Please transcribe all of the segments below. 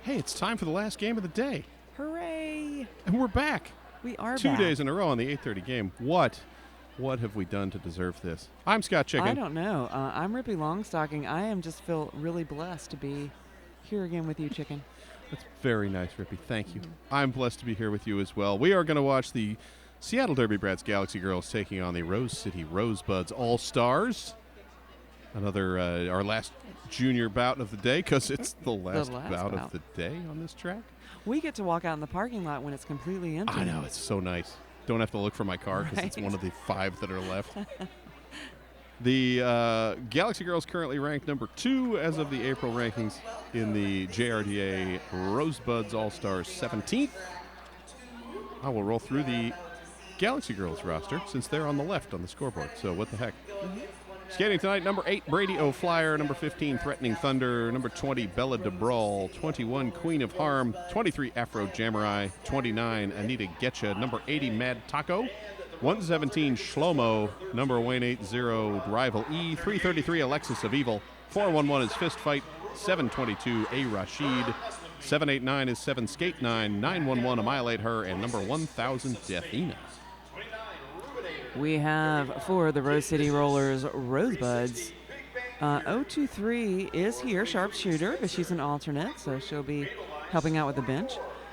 Hey, it's time for the last game of the day. Hooray! And we're back. We are 2 back. days in a row on the 8:30 game. What have we done to deserve this? I'm Scott Chicken. I don't know. I'm Rippy Longstocking. I am just feel really blessed to be here again with you, Chicken. That's very nice, Rippy. Thank you. I'm blessed to be here with you as well. We are going to watch the Seattle Derby Brats Galaxy Girls taking on the Rose City Rosebuds All-Stars. Another, our last junior bout of the day, because it's the last bout of the day on this track. We get to walk out in the parking lot when it's completely empty. I know, it's so nice. Don't have to look for my car because it's one of the 5 that are left. The Galaxy Girls currently ranked number 2 as of the April rankings in the JRDA Rosebuds All-Stars 17th. I will roll through the Galaxy Girls roster since they're on the left on the scoreboard. So what the heck? Skating tonight, number 8, Brady O'Flyer. Number 15, Threatening Thunder. Number 20, Bella DeBrawl. 21, Queen of Harm. 23, Afro Jamurai. 29, Anita Getcha. Number 80, Mad Taco. 117, Shlomo. Number 180, Rival E. 333, Alexis of Evil. 411 is Fist Fight. 722, A. Rashid. 789 is 7 Skate 9. 911, Annihilate Her. And number 1000, Deathina. We have for the Rose City Rollers Rosebuds. 023 is here, sharpshooter, but she's an alternate, so she'll be helping out with the bench.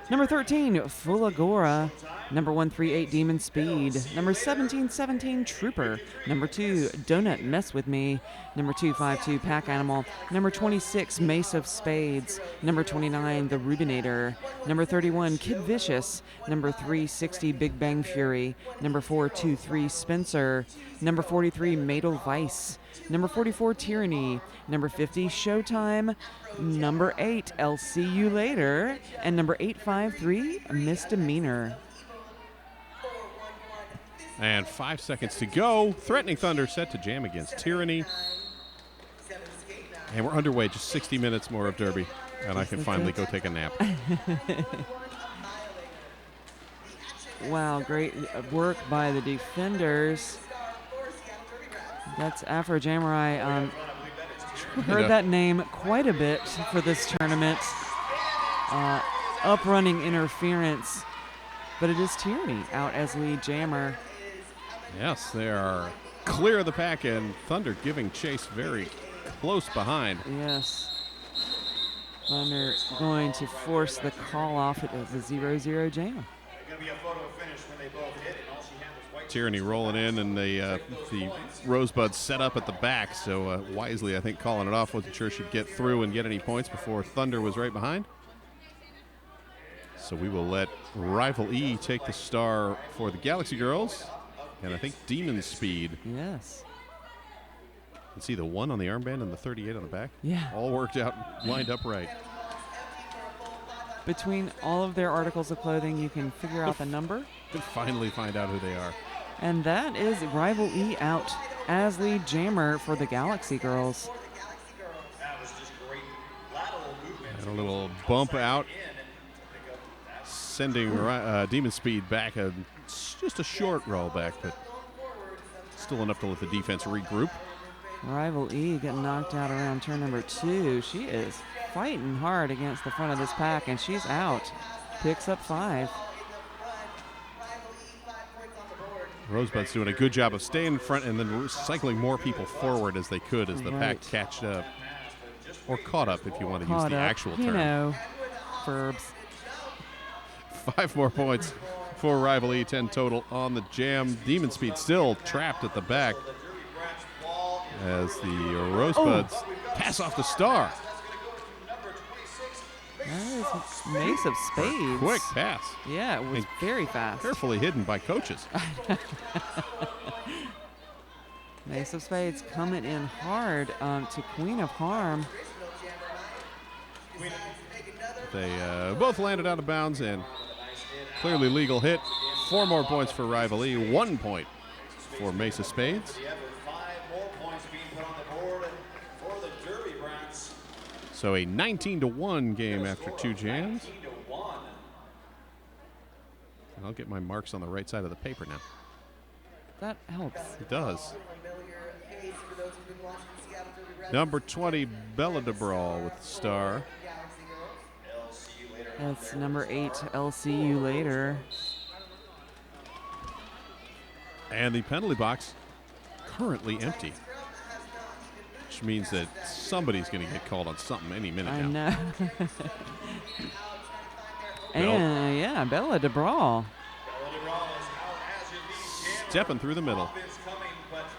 Number 13, Fulagora. Number 138, Demon Speed. Number 1717, Trooper. Number 2, Donut Mess With Me. Number 252, Pack Animal. Number 26, Mace of Spades. Number 29, The Rubinator. Number 31, Kid Vicious. Number 360, Big Bang Fury. Number 423, Spencer. Number 43, Madel Vice. Number 44, Tyranny. Number 50, Showtime. Number 8, I'll See You Later. And number 853, Misdemeanor. And 5 seconds to go. Threatening Thunder set to jam against Tyranny. And we're underway, just 60 minutes more of Derby. And I can finally go take a nap. Wow, great work by the defenders. That's Afro Jamurai. Heard that name quite a bit for this tournament. Up-running interference. But it is Tyranny out as lead jammer. Yes, they are clear of the pack, and Thunder giving chase very close behind. Yes. Thunder going to force the call off. It was a 0-0 jam. Tyranny rolling in, and the Rosebuds set up at the back, so wisely, I think, calling it off. Wasn't sure she'd get through and get any points before Thunder was right behind. So we will let Rival E take the star for the Galaxy Girls. And I think Demon Speed. Yes. You can see the 1 on the armband and the 38 on the back. Yeah. All worked out, lined up right. Between all of their articles of clothing, you can figure out the number. Could finally find out who they are. And that is Rival E out as lead jammer for the Galaxy Girls. And a little bump out, sending Demon Speed back just a short roll back, but still enough to let the defense regroup. Rival E getting knocked out around turn number 2. She is fighting hard against the front of this pack, and she's out. Picks up 5. Rosebuds doing a good job of staying in front and then cycling more people forward as they could as the pack catched up. Or caught up, if you want to use the actual term. You know, verbs. 5 more points for Rival E, 10 total on the jam. Demon Speed still trapped at the back as the Rosebuds pass off the star. That is Mace of Spades. Quick pass. Yeah, it was very fast. Carefully hidden by coaches. Mace of Spades coming in hard to Queen of Harm. They both landed out of bounds, and clearly legal hit. 4 more points for Rival E. 1 point for Mace of Spades. So a 19-1 game after 2 jams. And I'll get my marks on the right side of the paper now. That helps. It does. Number 20, Bella DeBrawl with the star. That's number 8, LCU later. And the penalty box currently empty, which means that somebody's going to get called on something any minute I now. know. And yeah, Bella DeBrawl. Stepping through the middle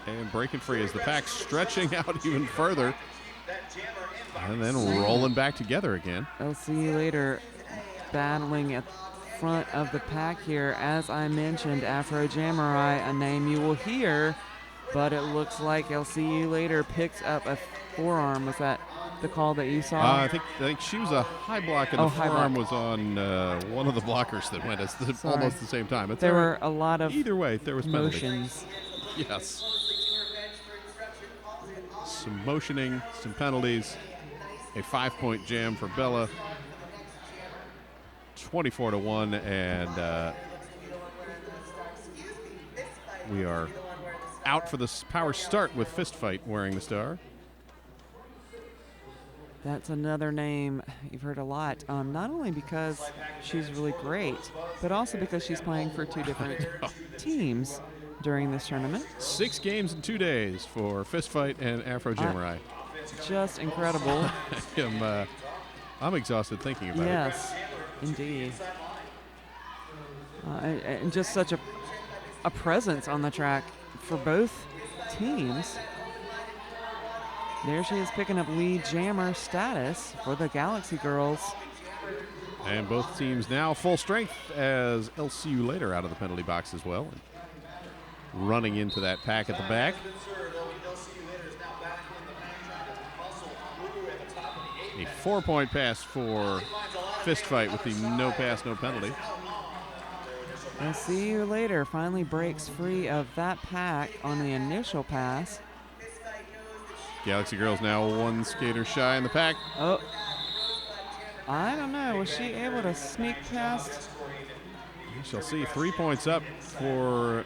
and breaking free as the pack stretching out even further and then rolling back together again. LCU later battling at front of the pack here. As I mentioned, Afro Jamurai, a name you will hear, but it looks like LCU later picks up a forearm. Was that the call that you saw? I think she was a high block, and the forearm was on one of the blockers that went at almost the same time. There were a lot of either way. There was motions. Penalty. Yes, some motioning, some penalties. A 5-point jam for Bella. 24-1, and we are out for this power start with Fist Fight wearing the star. That's another name you've heard a lot, not only because she's really great, but also because she's playing for 2 different teams during this tournament. 6 games in 2 days for Fist Fight and Afro Jamurai. Just incredible. I'm exhausted thinking about it. Yes, indeed. And just such a presence on the track for both teams. There she is picking up lead jammer status for the Galaxy girls. And both teams now full strength as LCU later out of the penalty box as well. And running into that pack at the back. A 4-point pass for Fist Fight with the no pass, no penalty. LCU later finally breaks free of that pack on the initial pass. Galaxy girls now 1 skater shy in the pack. Oh, I don't know. Was she able to sneak past? We shall see. 3 points up for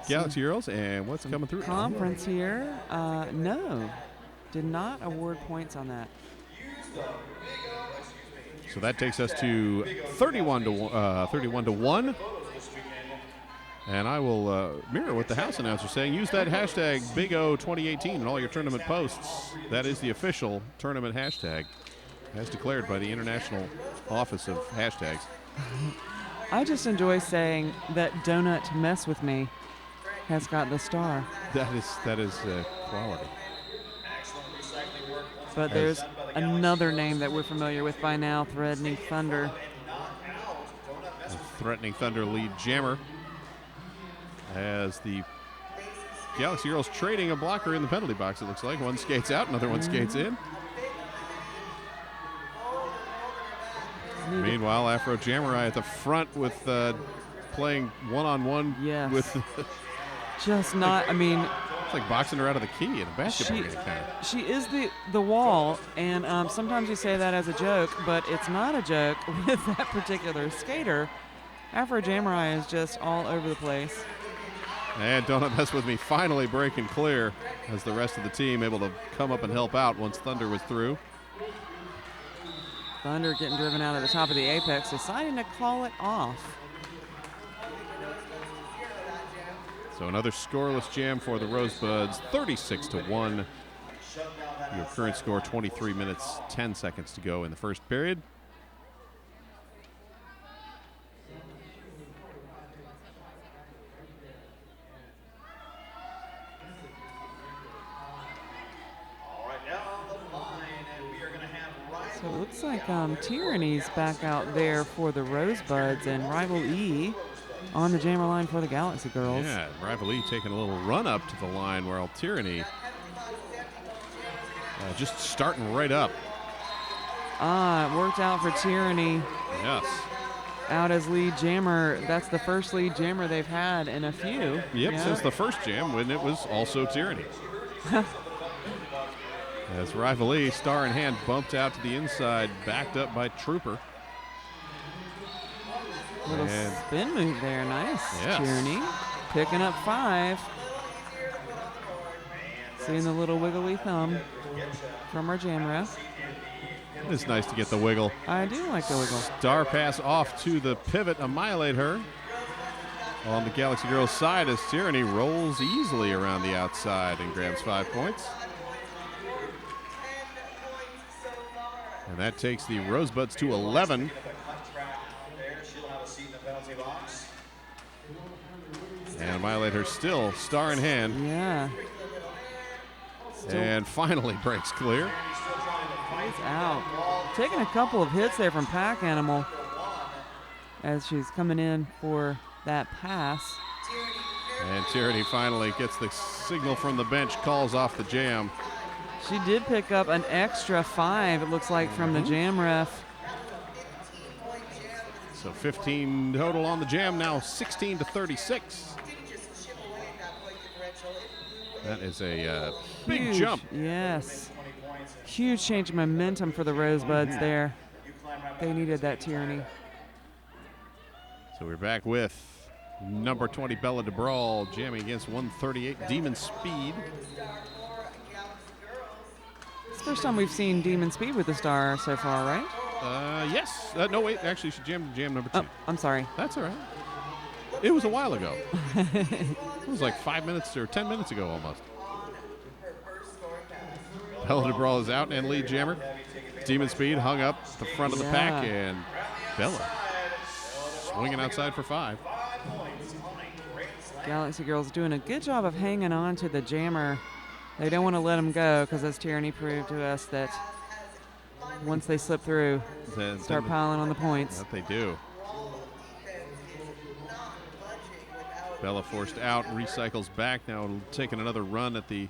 Galaxy girls. And what's coming through? Conference here. No, did not award points on that. So that takes us to 31-1. And I will mirror what the house announcer is saying. Use that hashtag BigO2018 in all your tournament posts. That is the official tournament hashtag, as declared by the International Office of Hashtags. I just enjoy saying that Donut Mess With Me has got the star. That is quality. But there's another name that we're familiar with by now, Threatening Thunder. The Threatening Thunder lead jammer. As the Galaxy girls trading a blocker in the penalty box, it looks like. One skates out, another one skates in. Meanwhile, Afro Jamurai at the front with playing one-on-one with... Just not, I mean... It's like boxing her out of the key in a basketball game, kind of. She is the wall, and sometimes you say that as a joke, but it's not a joke with that particular skater. Afro Jamurai is just all over the place. And Don't Mess With Me finally breaking clear as the rest of the team able to come up and help out once Thunder was through. Thunder getting driven out at the top of the apex, deciding to call it off. So another scoreless jam for the Rosebuds, 36-1. Your current score, 23 minutes, 10 seconds to go in the first period. So it looks like Tyranny's back out there for the Rosebuds and Rival E on the jammer line for the Galaxy girls. Yeah, Rival E taking a little run up to the line while Tyranny just starting right up. It worked out for Tyranny. Yes. Out as lead jammer. That's the first lead jammer they've had in a few. Yep, since the first jam when it was also Tyranny. As Rival E, star in hand, bumped out to the inside, backed up by Trooper. Little spin move there, nice. Yes. Tyranny picking up 5. Seeing the little wiggly thumb from our jam ref. It's nice to get the wiggle. I do like the wiggle. Star pass off to the pivot, annihilate her. On the Galaxy Girls side as Tyranny rolls easily around the outside and grabs 5 points. And that takes the Rosebuds to 11. And Annihilator still star in hand. Yeah. And finally breaks clear. He's out. Taking a couple of hits there from Pack Animal as she's coming in for that pass. And Tyranny finally gets the signal from the bench, calls off the jam. She did pick up an extra 5, it looks like, from the jam ref. So 15 total on the jam, now 16 to 36. That is a big Huge jump. Yes. Huge change of momentum for the Rosebuds there. They needed that Tyranny. So we're back with number 20, Bella DeBrawl, jamming against 138, Demon Speed. It's the first time we've seen Demon Speed with the star so far, right? Yes. No, wait. Actually, she jammed jam number 2. Oh, I'm sorry. That's all right. It was a while ago. It was like 5 minutes or 10 minutes ago almost. Bella DeBrawl is out and lead jammer. Demon Speed hung up the front of the pack, and Bella swinging outside for 5. Galaxy Girls doing a good job of hanging on to the jammer. They don't want to let them go because, as Tyranny proved to us, that once they slip through, start piling on the points. That they do. Bella forced out, recycles back, now taking another run at the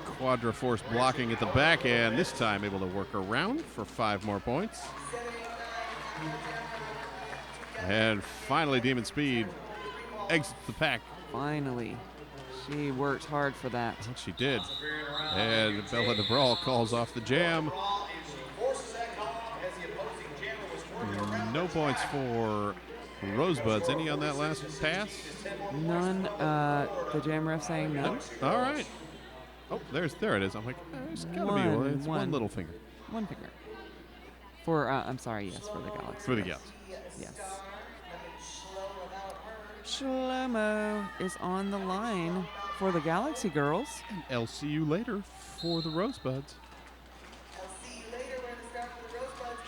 Quadra Force blocking at the back, and this time able to work around for 5 more points. And finally, Demon Speed exits the pack. Finally. She worked hard for that. She did. And Bella DeBrawl calls off the jam. No points for Rosebuds. Any on that last pass? None. The jam ref saying no. All right. Oh, there it is. I'm like, it's gotta be it's one little finger. One finger. For I'm sorry, yes, for the Galaxy. For the Galaxy. Yes. Shlomo is on the line for the Galaxy Girls. And I'll see you later for the Rosebuds.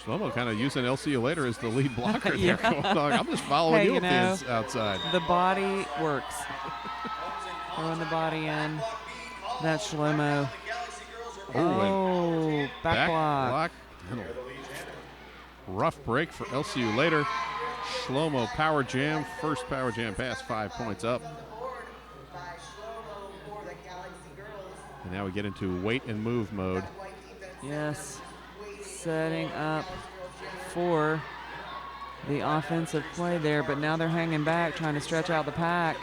Shlomo kind of using LC you later as the lead blocker there. Going on. I'm just following you up the outside. The body works. Throwing the body in. That's Shlomo. Oh, back block. Rough break for LCU later. Shlomo power jam. First power jam pass, 5 points up. And now we get into wait and move mode. Yes. Setting up for the offensive play there, but now they're hanging back, trying to stretch out the pack.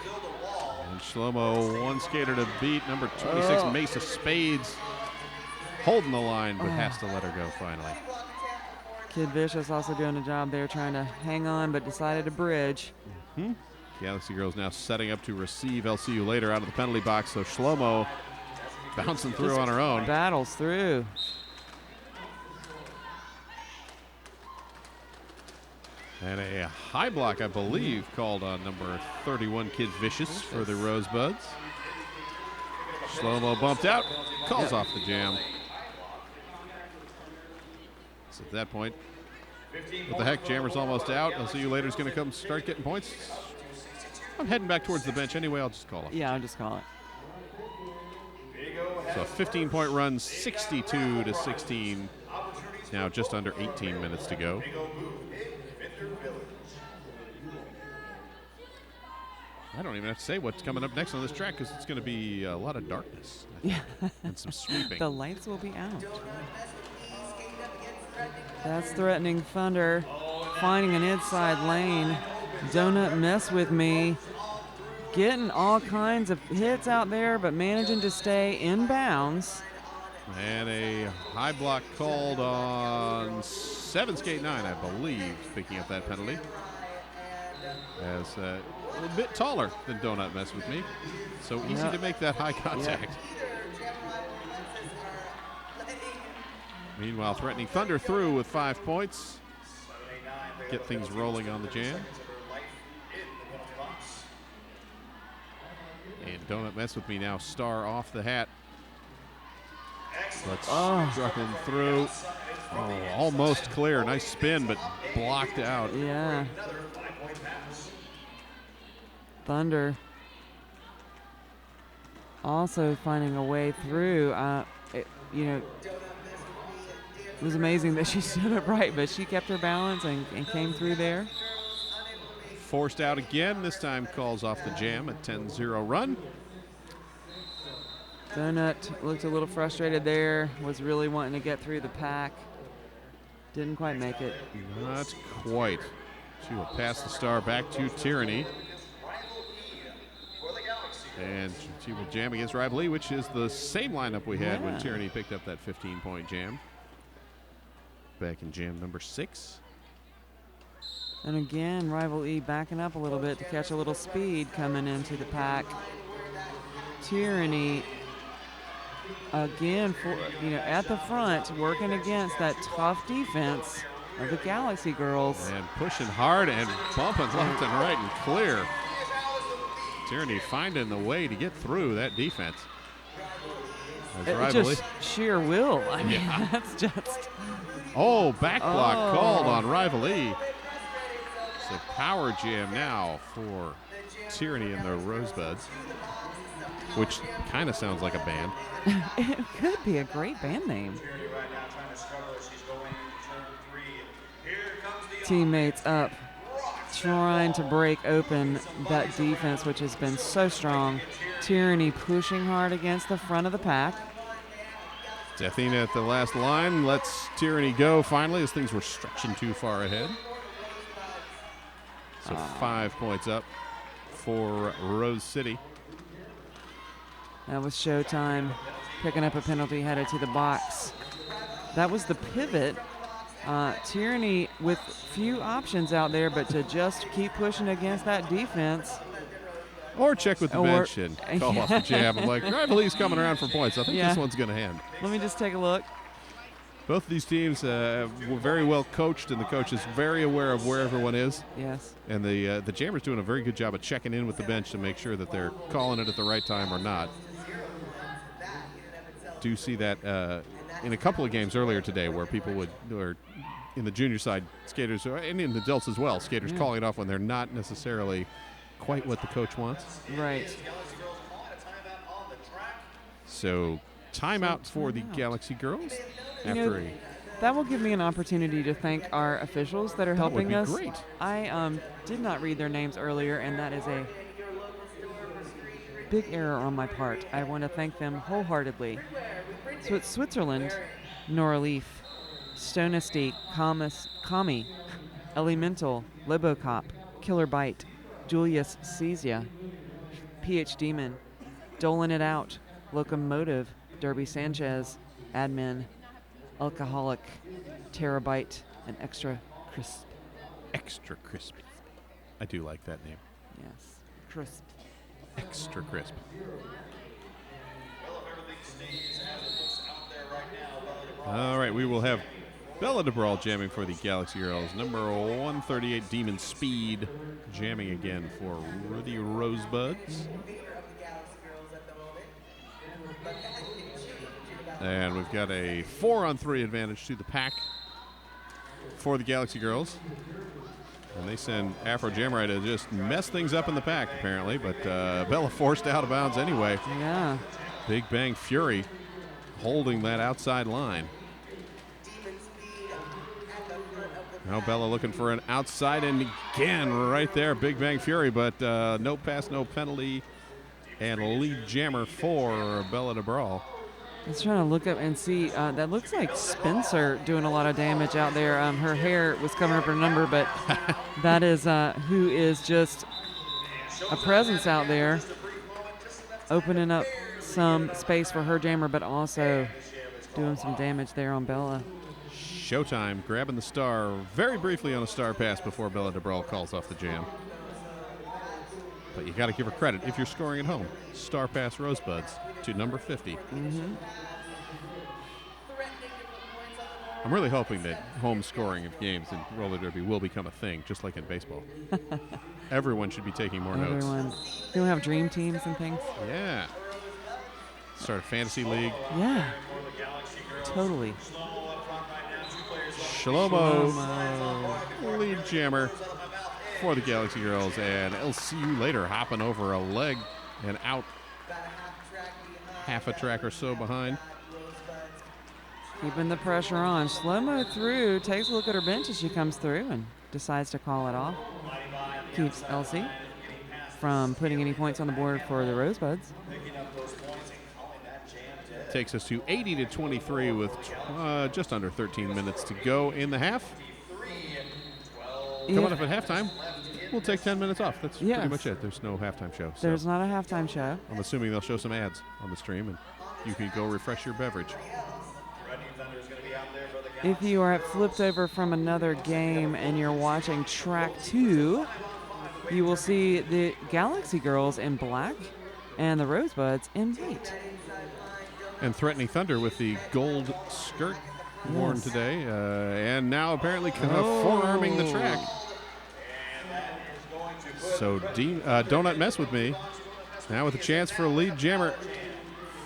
And Shlomo, one skater to beat, number 26, Mesa Spades, holding the line, but has to let her go finally. Kid Vicious also doing a job there, trying to hang on, but decided to bridge. Galaxy Girls now setting up to receive LCU later out of the penalty box, so Shlomo bouncing through Just on her own. Battles through. And a high block, I believe, called on number 31, Kid Vicious, for the Rosebuds. Shlomo bumped out, calls off the jam. So at that point, what the heck, jammer's almost out. I'll see you later is going to come start getting points. I'm heading back towards the bench anyway. I'll just call it. Yeah, I'll just call it. So a 15-point run, 62 to 16. Now just under 18 minutes to go. I don't even have to say what's coming up next on this track because it's going to be a lot of darkness. Yeah. And some sweeping. The lights will be out. That's Threatening Thunder finding an inside lane. Donut Mess With Me. Getting all kinds of hits out there, but managing to stay in bounds. And a high block called on 7 skate 9, I believe, picking up that penalty. As a little bit taller than Donut Mess With Me. So easy to make that high contact. Meanwhile, threatening Thunder through with 5 points. Get things rolling on the jam. And Donut Mess With Me now, star off the hat. But struggling through. Oh, almost clear. Nice spin, but blocked out. Yeah. Thunder also finding a way through. It was amazing that she stood upright, but she kept her balance and came through there. Forced out again. This time calls off the jam, a 10-0 run. Donut looked a little frustrated there, was really wanting to get through the pack. Didn't quite make it. Not quite. She will pass the star back to Tyranny. And she will jam against Rival E, which is the same lineup we had when Tyranny picked up that 15-point jam. Back in jam number 6. And again, Rival E backing up a little bit to catch a little speed coming into the pack. Tyranny again, at the front, working against that tough defense of the Galaxy girls. And pushing hard and bumping left and right and clear. Tyranny finding the way to get through that defense. It's just sheer will. I mean, that's just... Oh, back block called on Rival E. So power jam now for Tyranny and the Rosebuds, which kind of sounds like a band. It could be a great band name. Teammates up, trying to break open that defense, which has been so strong. Tyranny pushing hard against the front of the pack. Athena at the last line lets Tyranny go finally as things were stretching too far ahead. So 5 points up for Rose City. That was Showtime picking up a penalty headed to the box. That was the pivot. Tyranny with few options out there, but to just keep pushing against that defense. Or check with the bench and call off the jab. I'm like, Rival E's coming around for points. I think this one's going to hand. Let me just take a look. Both of these teams were very well coached, and the coach is very aware of where everyone is. Yes. And the Jammer's doing a very good job of checking in with the bench to make sure that they're calling it at the right time or not. Do see that in a couple of games earlier today where people or in the junior side, skaters, and in the adults as well, skaters calling it off when they're not necessarily quite what the coach wants. Right. So timeout for the Galaxy girls. That will give me an opportunity to thank our officials that are helping us. That would be great. I did not read their names earlier, and that is a big error on my part. I want to thank them wholeheartedly. So it's Switzerland, Nora Leaf, Stonesty, Kami, Elemental, Lobocop, Killer Bite, Julius Caesia, PH Demon, Doling It Out, Locomotive, Derby Sanchez, Admin, Alcoholic, Terabyte, and Extra Crisp. Extra Crisp. I do like that name. Yes, crisp. Extra Crisp. All right, we will have Bella DeBrawl jamming for the Galaxy Girls. Number 138, Demon Speed, jamming again for the Rosebuds. And we've got a 4-on-3 advantage to the pack for the Galaxy Girls. And they send Afro Jamrai to just mess things up in the pack, apparently. But Bella forced out of bounds anyway. Yeah. Big Bang Fury holding that outside line. Now Bella looking for an outside, and again, right there, Big Bang Fury. But no pass, no penalty, and lead jammer for Bella DeBrawl. I was trying to look up and see. That looks like Spencer doing a lot of damage out there. Her hair was covering up her number, but that is who is just a presence out there, opening up some space for her jammer, but also doing some damage there on Bella. Showtime grabbing the star very briefly on a star pass before Bella DeBrawl calls off the jam. But you got to give her credit if you're scoring at home. Star pass Rosebuds to number 50. Mm-hmm. I'm really hoping that home scoring of games in roller derby will become a thing, just like in baseball. Everyone should be taking more notes. Everyone. They don't have dream teams and things. Yeah. Start a fantasy league. Yeah. Totally. Shlomo, lead jammer for the Galaxy Girls, and I'll see you later, hopping over a leg and out half a track or so behind. Keeping the pressure on. Shlomo through, takes a look at her bench as she comes through and decides to call it off. Keeps Elsie from putting any points on the board for the Rosebuds. Takes us to 80-23 with just under 13 minutes to go in the half. Coming up at halftime, we'll take 10 minutes off. That's pretty much it. There's no halftime show. So there's not a halftime show. I'm assuming they'll show some ads on the stream, and you can go refresh your beverage. If you are flipped over from another game and you're watching track 2, you will see the Galaxy Girls in black and the Rosebuds in white. And Threatening Thunder with the gold skirt worn today. And now apparently forearming the track. So Donut Mess With Me now with a chance for a lead jammer.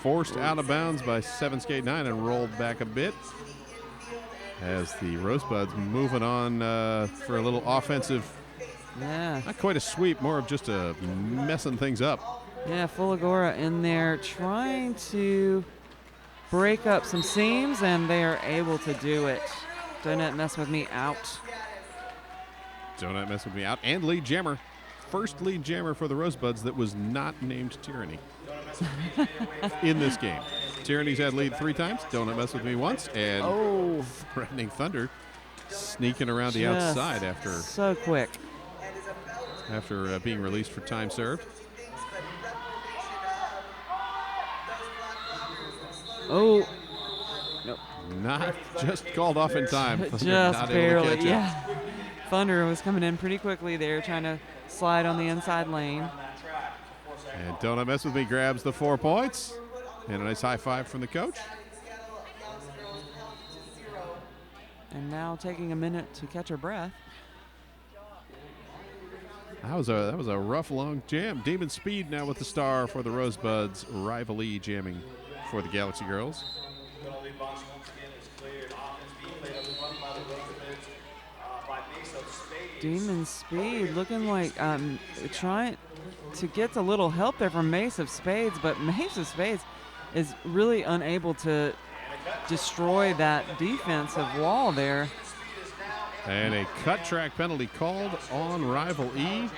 Forced out of bounds by 7 skate 9 and rolled back a bit. As the Rosebuds moving on for a little offensive. Yeah. Not quite a sweep, more of just a messing things up. Yeah, Fulagora in there trying to break up some seams, and they are able to do it. Donut Mess With Me out. Donut Mess With Me out. And lead jammer. First lead jammer for the Rosebuds that was not named Tyranny in this game. Tyranny's had lead 3 times. Donut Mess With Me once. And Threatening Thunder sneaking around the outside after so quick. After being released for time served. Oh, nope. Not just called off in time. Just not barely, able to catch yeah. Thunder was coming in pretty quickly there, trying to slide on the inside lane. And Donut Mess With Me grabs the 4 points. And a nice high five from the coach. And now taking a minute to catch her breath. That was a rough, long jam. Demon Speed now with the star for the Rosebuds. Rivalee jamming for the Galaxy Girls. Demon Speed looking like trying to get a little help there from Mace of Spades, but Mace of Spades is really unable to destroy that defensive wall there. And a cut track penalty called on Rival E.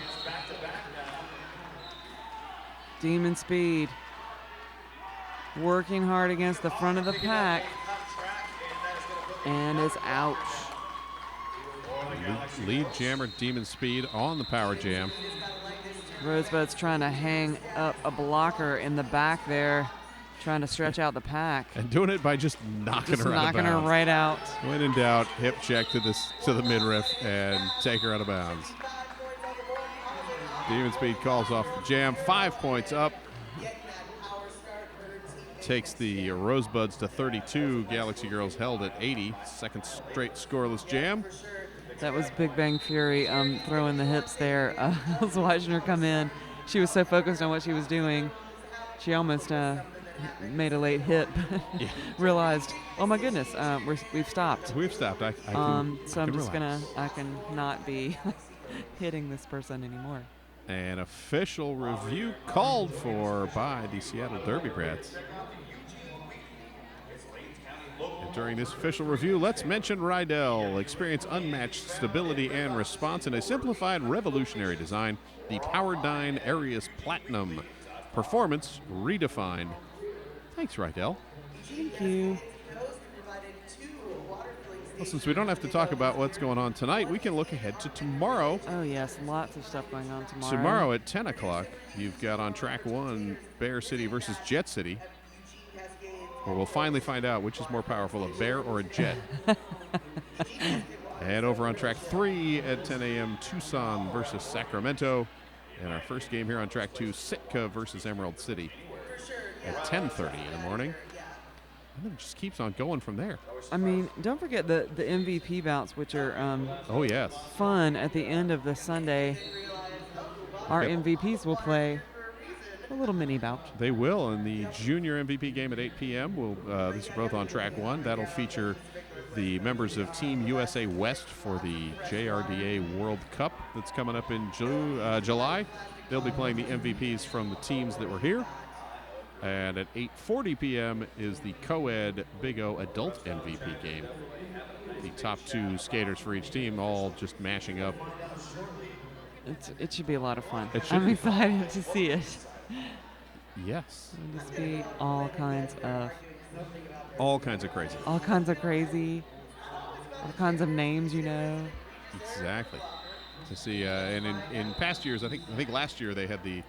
Demon Speed working hard against the front of the pack and is out. Lead jammer Demon Speed on the power jam. Rosebud's trying to hang up a blocker in the back there, trying to stretch out the pack. And doing it by just knocking her out of bounds. Knocking her right out. When in doubt, hip check to the midriff and take her out of bounds. Demon Speed calls off the jam. 5 points up. Takes the Rosebuds to 32. Galaxy Girls held at 80. Second straight scoreless jam. That was Big Bang Fury throwing the hips there. I was watching her come in. She was so focused on what she was doing. She almost made a late hit. Yeah. Realized, oh my goodness, we've stopped. We've stopped. I can not be hitting this person anymore. An official review called for by the Seattle Derby Brats. And during this official review, let's mention Rydell. Experience unmatched stability and response in a simplified, revolutionary design. The Powerdyne Arius Platinum. Performance redefined. Thanks, Rydell. Thank you. Well, since we don't have to talk about what's going on tonight, we can look ahead to tomorrow. Oh, yes, lots of stuff going on tomorrow. Tomorrow at 10 o'clock, you've got on track 1, Bear City versus Jet City, where we'll finally find out which is more powerful, a bear or a jet. And over on track 3 at 10 a.m., Tucson versus Sacramento. And our first game here on track 2, Sitka versus Emerald City at 10:30 in the morning. And then it just keeps on going from there. I mean, don't forget the MVP bouts, which are Oh, yes. fun at the end of the Sunday. Our Yep. MVPs will play a little mini bout. They will in the junior MVP game at 8 p.m. These are both on track one. That'll feature the members of Team USA West for the JRDA World Cup that's coming up in July. They'll be playing the MVPs from the teams that were here. And at 8:40 p.m. is the co-ed Big O adult MVP game. The top two skaters for each team all just mashing up. It should be a lot of fun. I'm excited to see it. Yes. It'll just be all kinds of crazy. all kinds of names, Exactly. To see, and in past years, I think last year they had the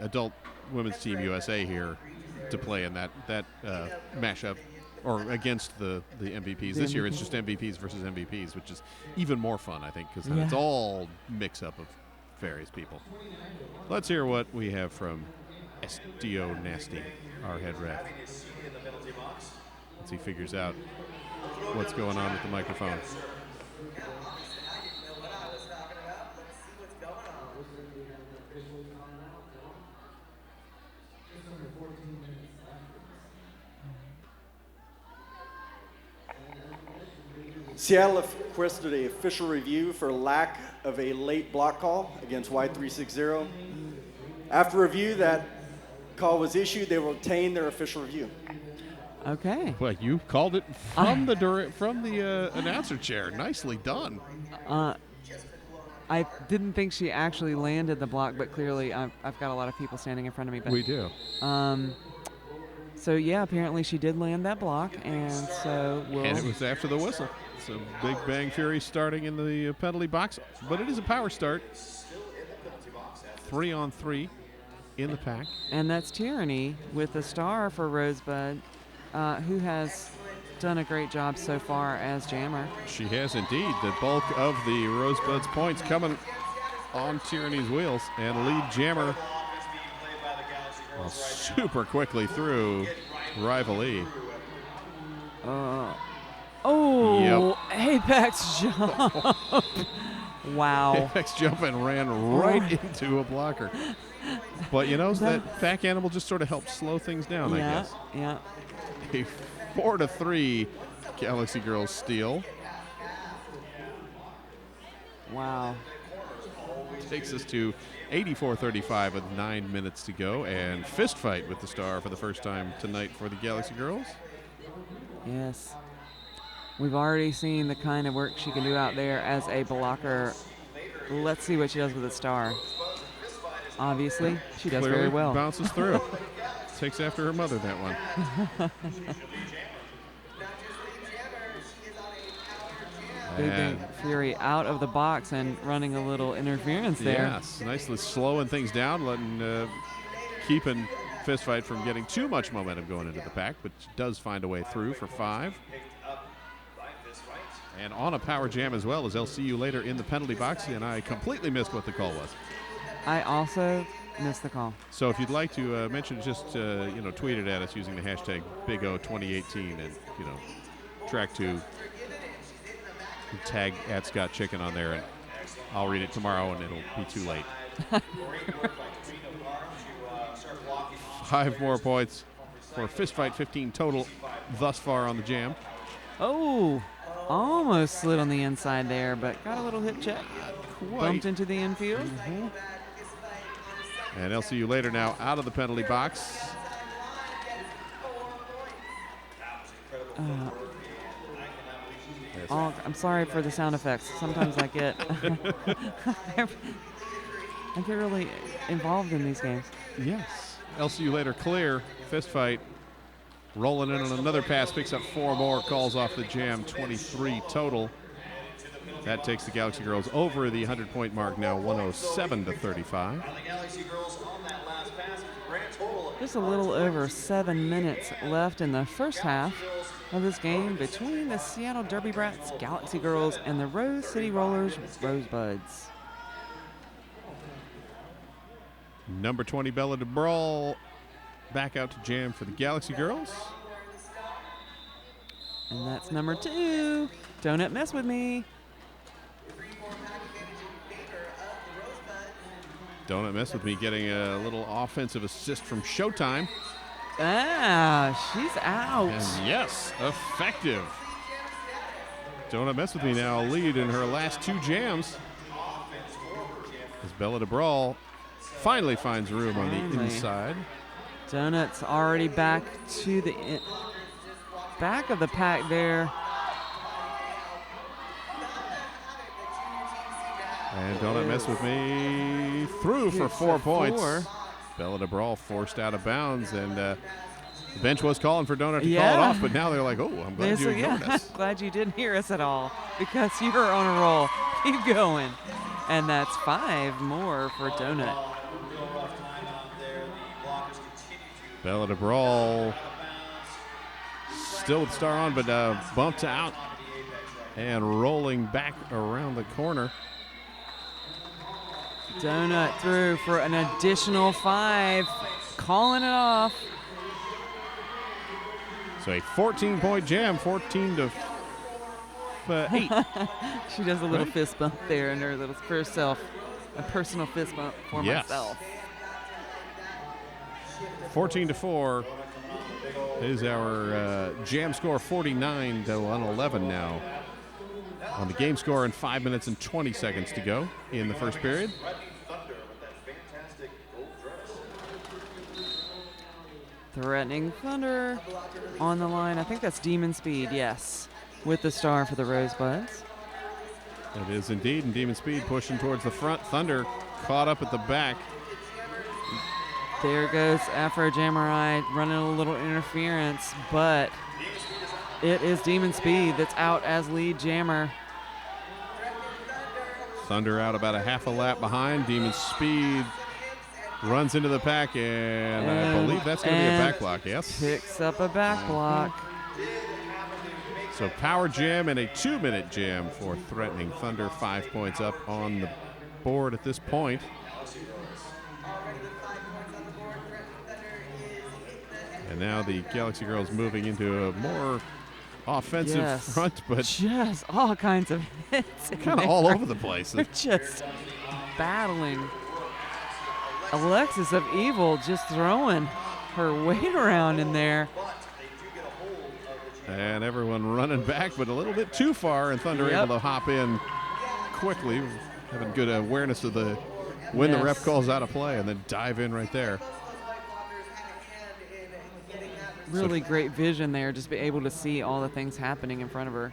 adult women's team USA here to play in that mashup or against the MVPs. This year it's just MVPs versus MVPs, which is even more fun, I think, because it's all mix up of various people. Let's hear what we have from SDO Nasty, our head ref. Once he figures out what's going on with the microphone. Seattle requested an official review for lack of a late block call against Y360. After review, that call was issued. They will obtain their official review. Okay. Well, you called it from the announcer chair. Nicely done. I didn't think she actually landed the block, but clearly I've got a lot of people standing in front of me. But We do. So yeah, apparently she did land that block, and so And it was after the whistle. So Big Bang Fury starting in the penalty box, but it is a power start. 3-on-3 in the pack. And that's Tyranny with the star for Rosebud, who has done a great job so far as jammer. She has indeed. The bulk of the Rosebuds points coming on Tyranny's wheels, and lead jammer super quickly through Rival E. Apex jump. Wow. Apex jump and ran right into a blocker. But that back animal just sort of helped slow things down, I guess. Yeah. A 4-3 Galaxy Girls steal. Wow. Takes us to 84-35 with 9 minutes to go, and fist fight with the star for the first time tonight for the Galaxy Girls. Yes. We've already seen the kind of work she can do out there as a blocker. Let's see what she does with the star. Obviously, she does very well. Bounces through. Takes after her mother, that one. Big Bang Fury out of the box and running a little interference there. Yes, nicely slowing things down, keeping fist fight from getting too much momentum going into the pack, but she does find a way through for 5. And on a power jam as well as LCU later in the penalty box, and I completely missed what the call was. I also missed the call. So if you'd like to mention it, just tweet it at us using the hashtag BigO2018 and track to tag at Scott Chicken on there, and I'll read it tomorrow and it'll be too late. 5 more points for fist fight, 15 total thus far on the jam. Oh, almost slid on the inside there, but got a little hip check. Bumped into the infield. Mm-hmm. And LCU later now out of the penalty box. I'm sorry for the sound effects. Sometimes I get I get really involved in these games. Yes. LCU later clear. Fist fight. Rolling in on another pass. Picks up 4 more. Calls off the jam. 23 total. That takes the Galaxy Girls over the 100-point mark now, 107-35. Just a little over 7 minutes left in the first half of this game between the Seattle Derby Brats, Galaxy Girls, and the Rose City Rollers, Rosebuds. Number 20, Bella DeBrawl, back out to jam for the Galaxy Girls. And that's number 2. Donut Mess With Me. Donut Mess With Me getting a little offensive assist from Showtime. Ah, she's out. And yes, effective. Donut Mess With Me now lead in her last 2 jams. As Bella DeBrawl finally finds room on the inside. Donut's already back to the back of the pack there. And Donut Mess With Me through for 4 points. Bella DeBrawl forced out of bounds, and the bench was calling for Donut to call it off, but now they're like, oh, I'm glad you ignored us. Glad you didn't hear us at all because you're on a roll. Keep going. And that's 5 more for Donut. Bella DeBrawl still with star on, but bumped out and rolling back around the corner. Donut through for an additional 5, calling it off. So a 14-point jam, 14 to 8. She does a little fist bump there and her little for herself, a personal fist bump for myself. 14 to 4 is our jam score. 49 to 11 now on the game score, and 5 minutes and 20 seconds to go in the first period. Threatening Thunder on the line. I think that's Demon Speed, yes, with the star for the Rosebuds. It is indeed, and Demon Speed pushing towards the front. Thunder caught up at the back. There goes Afro Jamurai running a little interference, but it is Demon Speed that's out as lead jammer. Thunder out about a half a lap behind. Demon Speed runs into the pack, and I believe that's going to be a back block, yes? Picks up a back block. So power jam and a 2-minute jam for Threatening Thunder. 5 points up on the board at this point. And now the Galaxy Girls moving into a more offensive front, but just all kinds of hits. Kind of all over the place. They're just battling. Alexis of Evil just throwing her weight around in there. And everyone running back, but a little bit too far, and Thunder able to hop in quickly, having good awareness of when the ref calls out of play, and then dive in right there. Really great vision there, just be able to see all the things happening in front of her.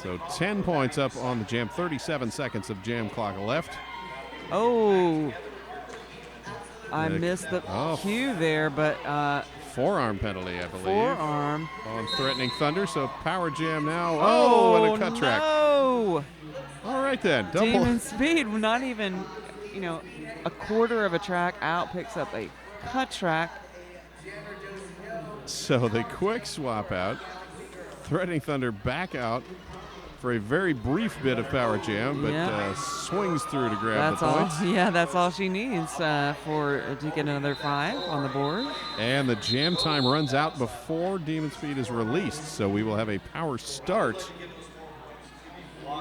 So 10 points up on the jam, 37 seconds of jam clock left. Oh, I missed the cue there, but forearm penalty, I believe. Forearm. On Threatening Thunder, so power jam now. Oh, and a cut track. No. All right then. Double. Demon Speed, not even, a quarter of a track out, picks up a cut track. So the quick swap out. Threatening Thunder back out for a very brief bit of power jam, but swings through to grab the points. Yeah, that's all she needs to get another 5 on the board. And the jam time runs out before Demon Speed is released, so we will have a power start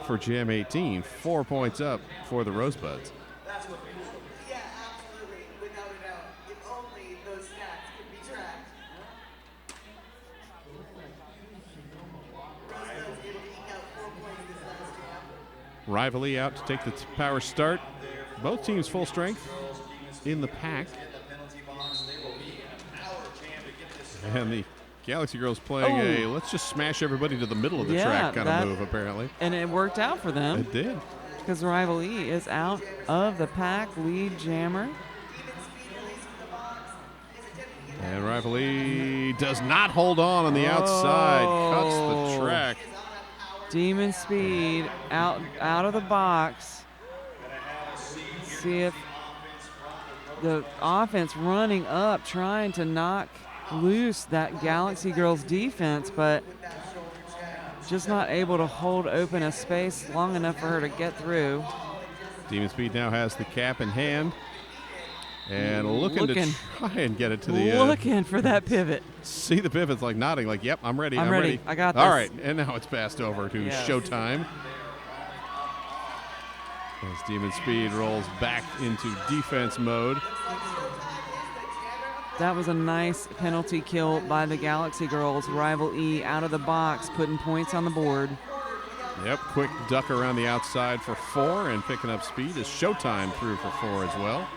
for Jam 18. 4 points up for the Rosebuds. Rivalry out to take the power start. Both teams full strength in the pack. And the Galaxy Girls playing let's just smash everybody to the middle of the track kind of move, apparently. And it worked out for them. It did. Because Rival E is out of the pack, lead jammer. And Rival E does not hold on the outside. Cuts the track. Demon Speed out of the box. See if the offense running up, trying to knock loose that Galaxy Girls defense, but just not able to hold open a space long enough for her to get through. Demon Speed now has the cap in hand. And looking to try and get it to the looking for that pivot. See the pivot's like nodding, like, yep, I'm ready. I'm ready. I got this. All right, and now it's passed over to Showtime. As Demon Speed rolls back into defense mode. That was a nice penalty kill by the Galaxy Girls. Rival E out of the box, putting points on the board. Yep, quick duck around the outside for 4, and picking up speed is Showtime through for 4 as well.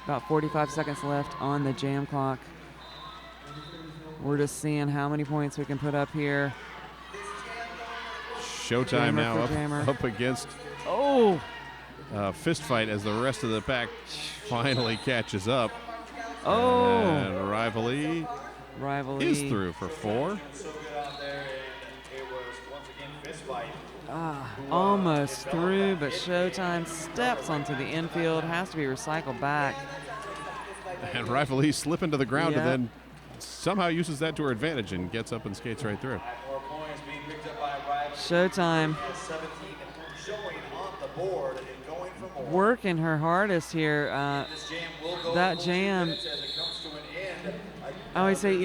About 45 seconds left on the jam clock. We're just seeing how many points we can put up here. Showtime now up against fist fight as the rest of the pack finally catches up. And Rival E is through for 4. Almost through, but Showtime steps onto the infield, has to be recycled back. And Rival E slipping to the ground and then somehow uses that to her advantage and gets up and skates right through. Showtime working her hardest here. That jam, I always say,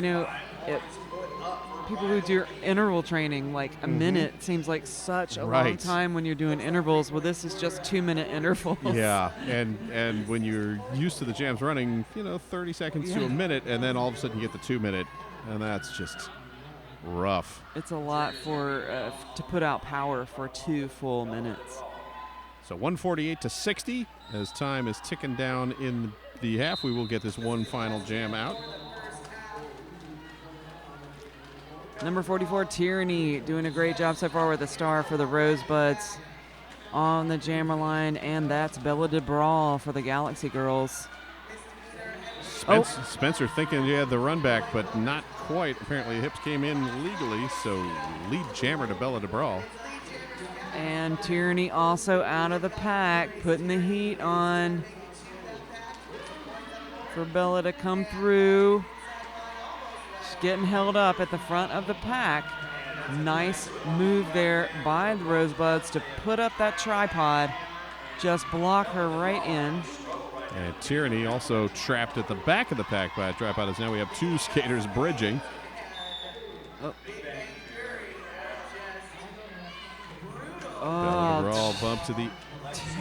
people who do interval training, like a minute seems like such a long time when you're doing intervals. Well, this is just 2-minute intervals. Yeah, and when you're used to the jams running, 30 seconds to a minute, and then all of a sudden you get the 2-minute, and that's just rough. It's a lot for to put out power for 2 full minutes. So 148 to 60 as time is ticking down in the half. We will get this one final jam out. Number 44, Tyranny, doing a great job so far with a star for the Rosebuds on the jammer line, and that's Bella DeBrawl for the Galaxy Girls. Spencer thinking he had the run back, but not quite. Apparently, hips came in legally, so lead jammer to Bella DeBrawl. And Tyranny also out of the pack, putting the heat on for Bella to come through. She's getting held up at the front of the pack. Nice move there by the Rosebuds to put up that tripod, just block her right in. And Tyranny also trapped at the back of the pack by a tripod, as now we have 2 skaters bridging. Bella DeBrawl bump to the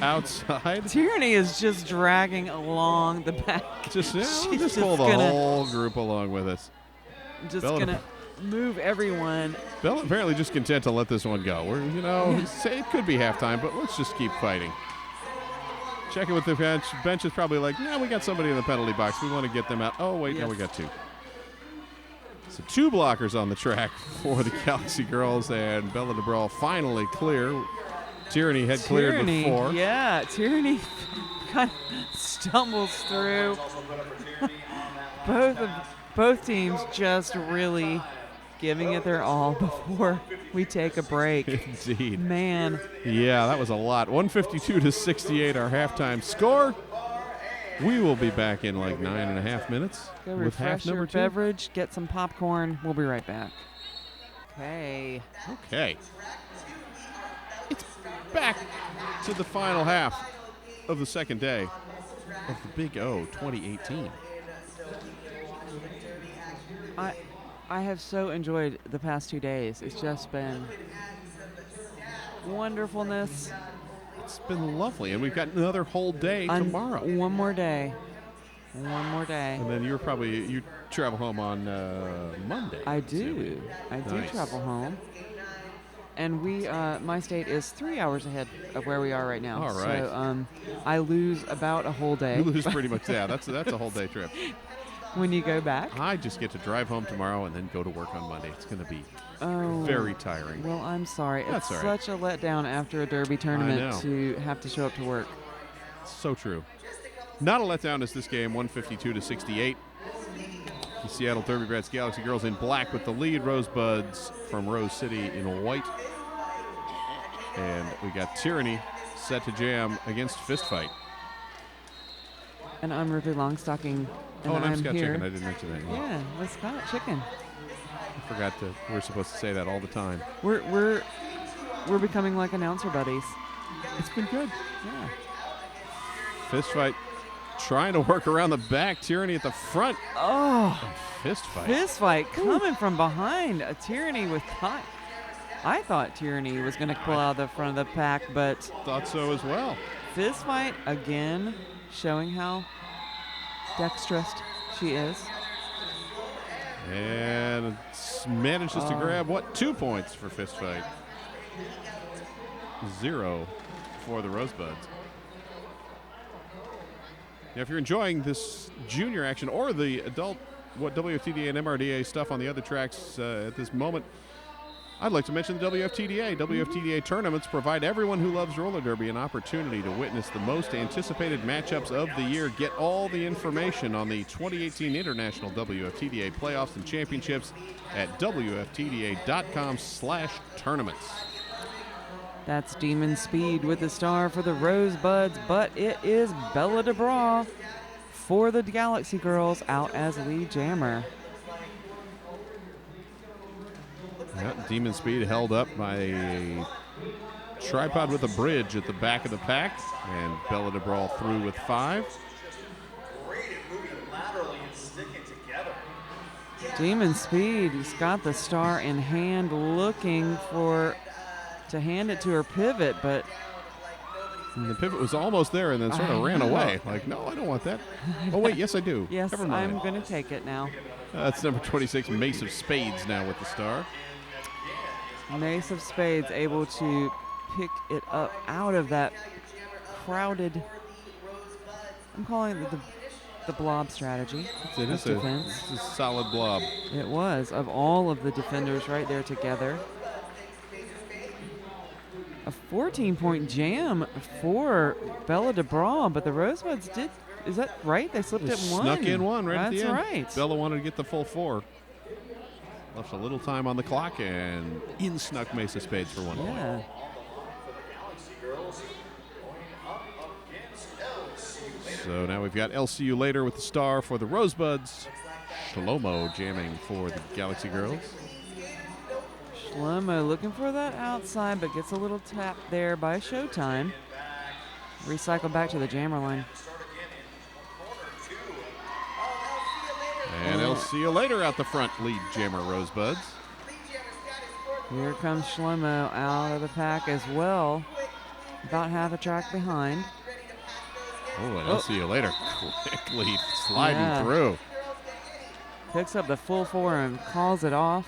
outside. Tyranny is just dragging along the back. Just pull the whole group along with us. Just going to move everyone. Bella apparently just content to let this one go. We're, say it could be halftime, but let's just keep fighting. Checking with the bench. Bench is probably like, we got somebody in the penalty box. We want to get them out. Oh, wait, no, we got 2. So 2 blockers on the track for the Galaxy Girls, and Bella DeBrawl finally clear. Tyranny had cleared before. Yeah, Tyranny kind of stumbles through. Both teams just really giving it their all before we take a break. Indeed. Man. Yeah, that was a lot. 152 to 68, our halftime score. We will be back in like 9.5 minutes. Go with half number 2. Beverage, get some popcorn. We'll be right back. Okay. It's back to the final half of the second day of the Big O 2018. I have so enjoyed the past 2 days. It's just been wonderfulness. It's been lovely, and we've got another whole day tomorrow. One more day. And then you travel home on Monday. I do. I do travel home. And my state is 3 hours ahead of where we are right now. All right. So I lose about a whole day. You lose pretty much, that's a whole day trip. When you go back? I just get to drive home tomorrow and then go to work on Monday. It's going to be very tiring. Well, I'm sorry. That's it's all right. such a letdown after a derby tournament to have to show up to work. So true. Not a letdown is this game, 152 to 68. The Seattle Derby Brats Galaxy Girls in black with the lead. Rosebuds from Rose City in white. And we got Tyranny set to jam against Fist Fight. And I'm Ruby Longstocking. And I'm here. Scott Chicken. I didn't mention that. Yeah, with Scott Chicken. I forgot we're supposed to say that all the time. We're becoming like announcer buddies. It's been good. Yeah. Fist fight trying to work around the back. Tyranny at the front. Oh, Fist fight. fist fight coming from behind. A Tyranny with time. I thought Tyranny was going to pull out the front of the pack, but Thought so as well. fist fight again, showing how dexterous she is. And manages to grab, 2 points for fist fight. 0 for the Rosebuds. Now, if you're enjoying this junior action or the adult WFTDA and MRDA stuff on the other tracks at this moment, I'd like to mention the WFTDA. WFTDA tournaments provide everyone who loves roller derby an opportunity to witness the most anticipated matchups of the year. Get all the information on the 2018 International WFTDA playoffs and championships at WFTDA.com/tournaments. That's Demon Speed with the star for the Rosebuds, but it is Bella DeBra for the Galaxy Girls out as lead jammer. Yeah, Demon Speed held up by a tripod with a bridge at the back of the pack, and Bella DeBra through with 5. Demon Speed has got the star in hand, looking to hand it to her pivot, but And the pivot was almost there and then sort of ran away. Like, no, I don't want that. Oh, wait, yes, I do. yes, Never mind. I'm going to take it now. That's number 26, Mace of Spades now with the star. Mace of Spades able to pick it up out of that crowded, I'm calling it the blob strategy. It is defense. it's a solid blob. It was, of all of the defenders right there together. A 14-point jam for Bella DeBra, but the Rosebuds did, is that right? They slipped it one. Snuck in one right at the That's end. right. Bella wanted to get the full 4. Left a little time on the clock, and in snuck Mace of Spades for 1 point. Yeah. So now we've got LCU later with the star for the Rosebuds. Shlomo jamming for the Galaxy Girls. Shlomo looking for that outside, but gets a little tap there by Showtime. Recycle back to the jammer line. And LCU later out the front, lead jammer Rosebuds. Here comes Shlomo out of the pack as well. About half a track behind. Oh, and LCU later quickly sliding through. Picks up the full 4 and calls it off.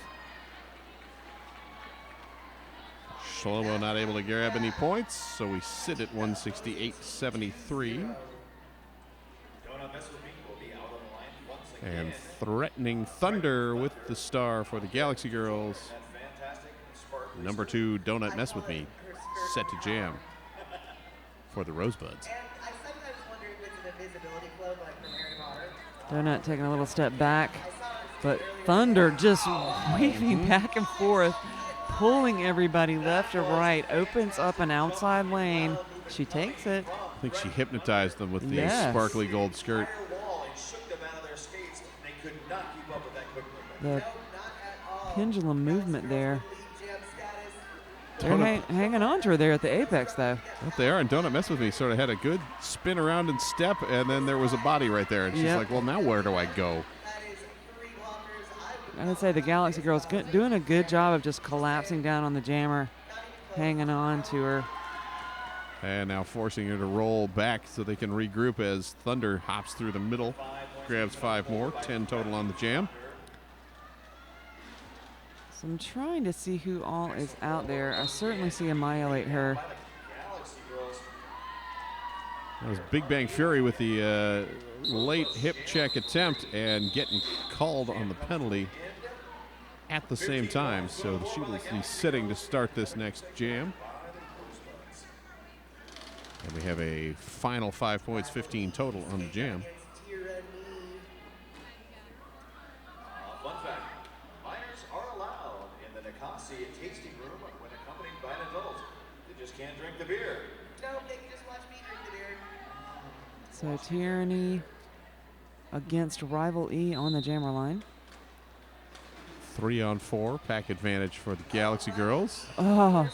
Shlomo not able to grab any points, so we sit at 168.73. And threatening Thunder with the star for the Galaxy Girls. Number 2, Donut Mess With Me, set to jam for the Rosebuds. Donut taking a little step back, but Thunder just weaving back and forth, pulling everybody left or right, opens up an outside lane. She takes it. I think she hypnotized them with the Yes. sparkly gold skirt. The pendulum movement there. They're hanging on to her there at the apex, though. Up they are, and Donut Mess With Me sort of had a good spin around and step, and then there was a body right there. And she's Yep. like, well, now where do I go? I would say the Galaxy Girls doing a good job of just collapsing down on the jammer, hanging on to her. And now forcing her to roll back so they can regroup as Thunder hops through the middle, grabs 5 more, 10 total on the jam. So I'm trying to see who all is out there. I certainly see Annihilate Her. That was Big Bang Fury with the late hip check attempt and getting called on the penalty at the same time. So she will be sitting to start this next jam. And we have a final 5 points, 15 total on the jam. Fun fact, minors are allowed in the Nikasi tasting room when accompanied by an adult. They just can't drink the beer. No, they can just watch me drink the beer. So Tyranny against Rival E on the jammer line. 3 on 4, pack advantage for the Galaxy Girls. Oh,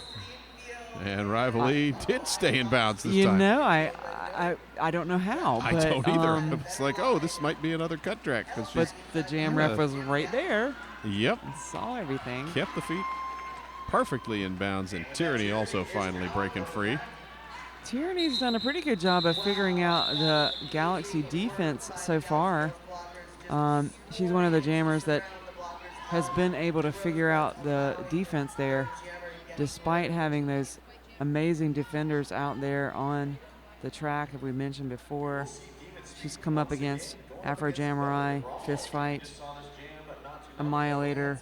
And Rival E did stay in bounds this you time. know, I don't know how. I but, don't either. It's like, oh, this might be another cut track. But the jam ref was right there. Yep. Saw everything. Kept the feet perfectly in bounds, and Tyranny also finally breaking free. Tyranny's done a pretty good job of figuring out the Galaxy defense so far. She's one of the jammers that has been able to figure out the defense there, despite having those amazing defenders out there on the track, as we mentioned before. She's come up against Afro Jamurai, Fist Fight, Annihilator.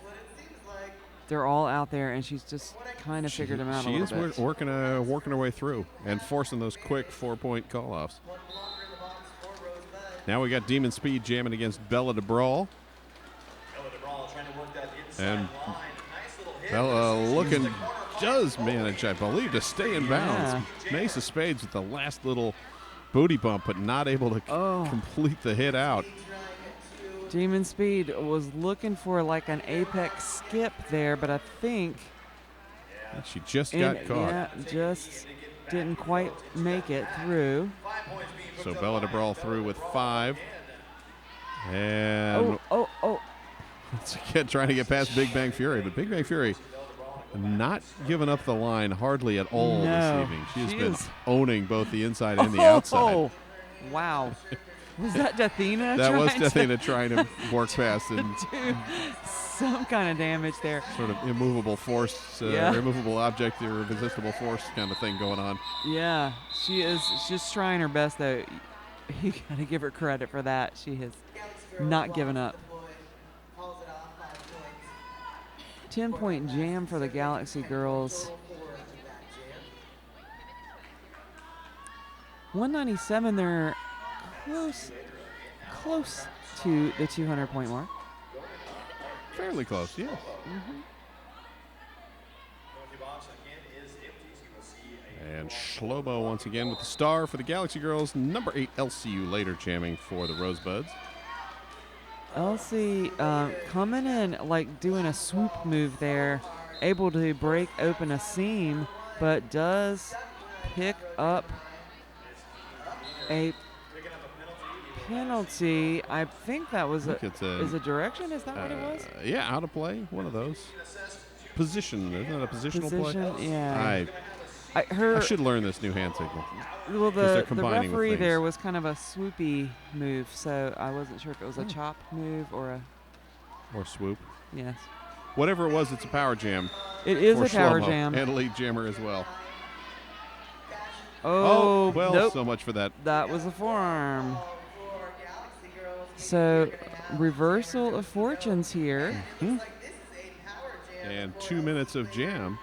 They're all out there, and she's just kind of figured them out a little bit. She is working her way through and forcing those quick 4-point call-offs. Now we got Demon Speed jamming against Bella DeBrawl. And Bella does manage, I believe, to stay in bounds. Ace of Spades with the last little booty bump, but not able to complete the hit out. Demon Speed was looking for like an apex skip there, but I think she just got caught. Yeah, just didn't quite make it through. So Bella DeBrawl through with 5. And once again trying to get past Big Bang Fury, but Big Bang Fury not giving up the line hardly at all this evening. She has been owning both the inside and the outside. Oh, wow. Was that Dathina? That was Dathina trying to work past and do some kind of damage there. Sort of immovable force, immovable object or resistible force kind of thing going on. Yeah, she is just trying her best, though. You got to give her credit for that. She has not given up. 10-point jam for the Galaxy girls. 197, they're close to the 200-point mark. Fairly close, yeah. And Shlomo once again with the star for the Galaxy girls. Number 8, LCU later jamming for the Rosebuds. Elsie coming in, like doing a swoop move there, able to break open a seam, but does pick up a penalty. I think that was is a direction? Is that what it was? Yeah, out of play. One of those. Position. Isn't that a positional play? Yeah. I should learn this new hand signal. Well, the referee there was kind of a swoopy move, so I wasn't sure if it was a chop move or swoop. Yes. Whatever it was, it's a power jam. It is a power Shlomo, jam. And a lead jammer as well. Nope. So much for that. That was a forearm. So, reversal of fortunes here. And 2 minutes of jam.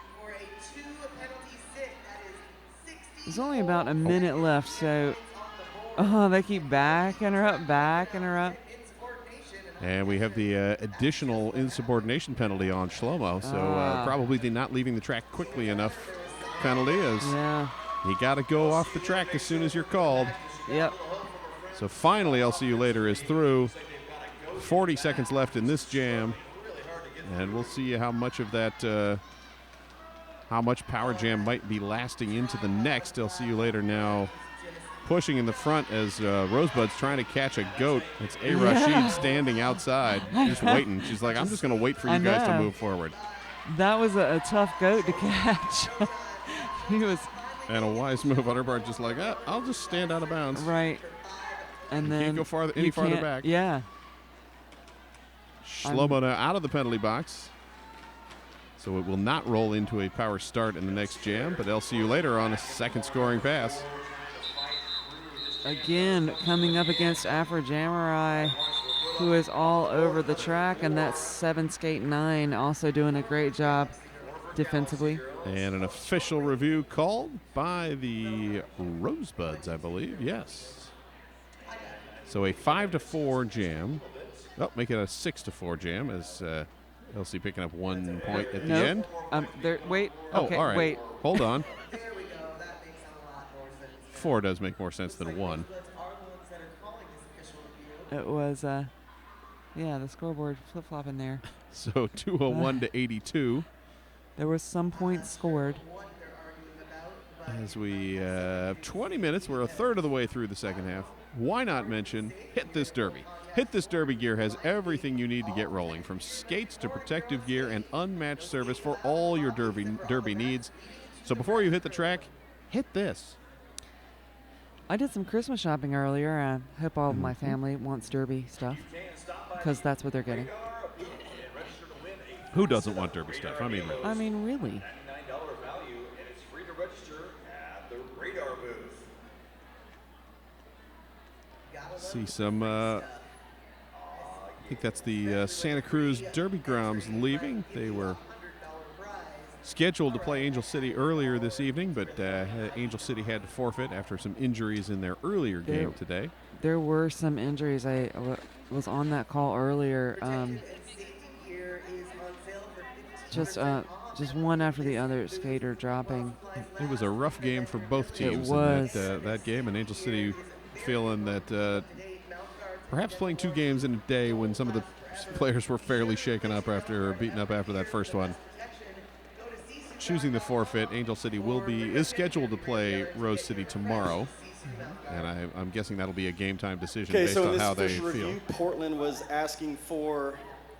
There's only about a minute left, so they keep backing her up. And we have the additional insubordination penalty on Shlomo, so probably the not leaving the track quickly enough penalty is you got to go off the track as soon as you're called. Yep. So finally, LCU later is through. 40 seconds left in this jam, and we'll see how much of that how much power jam might be lasting into the next. LCU later now pushing in the front as Rosebud's trying to catch a goat. It's A. Rashid standing outside, just waiting. She's like, I'm just going to wait for you guys to move forward. That was a tough goat to catch. And a wise move on her part, just like, I'll just stand out of bounds. Right. And then can't go farther back. Yeah. Shlomo now out of the penalty box. So it will not roll into a power start in the next jam, but LCU later on a second scoring pass. Again, coming up against Afro Jamurai, who is all over the track, and that's 7 Skate 9 also doing a great job defensively. And an official review called by the Rosebuds, I believe. Yes. So a 5-4 jam. Oh, make it a 6-4 jam as LC picking up 1 point at the end. Wait. Oh, okay, all right. Wait. Hold on. 4 does make more sense than 1. It was, the scoreboard flip-flopping there. So 201 to 82. There was some points scored. As we have 20 minutes, we're a third of the way through the second half. Why not mention Hit This Derby? Hit This Derby gear has everything you need to get rolling, from skates to protective gear and unmatched service for all your derby needs. So before you hit the track, hit this. I did some Christmas shopping earlier. I hope all of my family wants derby stuff because that's what they're getting. Who doesn't want derby stuff? I mean, really. I mean, really. $99 value, and it's free to register at the Radar booth. See some, I think that's the Santa Cruz Derby Groms leaving. They were scheduled to play Angel City earlier this evening, but Angel City had to forfeit after some injuries in their earlier game today. There were some injuries. I was on that call earlier. Just one after the other skater dropping. It was a rough game for both teams It was. in that game, and Angel City feeling that perhaps playing two games in a day when some of the players were fairly shaken up or beaten up after that first one. Choosing the forfeit, Angel City is scheduled to play Rose City tomorrow, and I'm guessing that'll be a game time decision based on how they feel. Review, Portland was asking for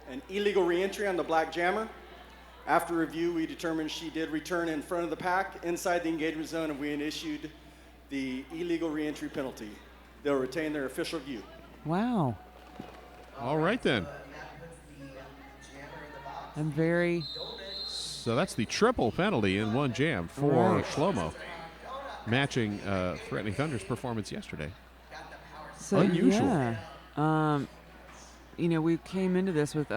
an illegal reentry on the Black Jammer. After review, we determined she did return in front of the pack inside the engagement zone, and we issued the illegal reentry penalty. They'll retain their official view. Wow. All right, then. I'm very... So that's the triple penalty in one jam for Right. Shlomo, matching Threatening Thunder's performance yesterday. So, Unusual. Yeah. We came into this with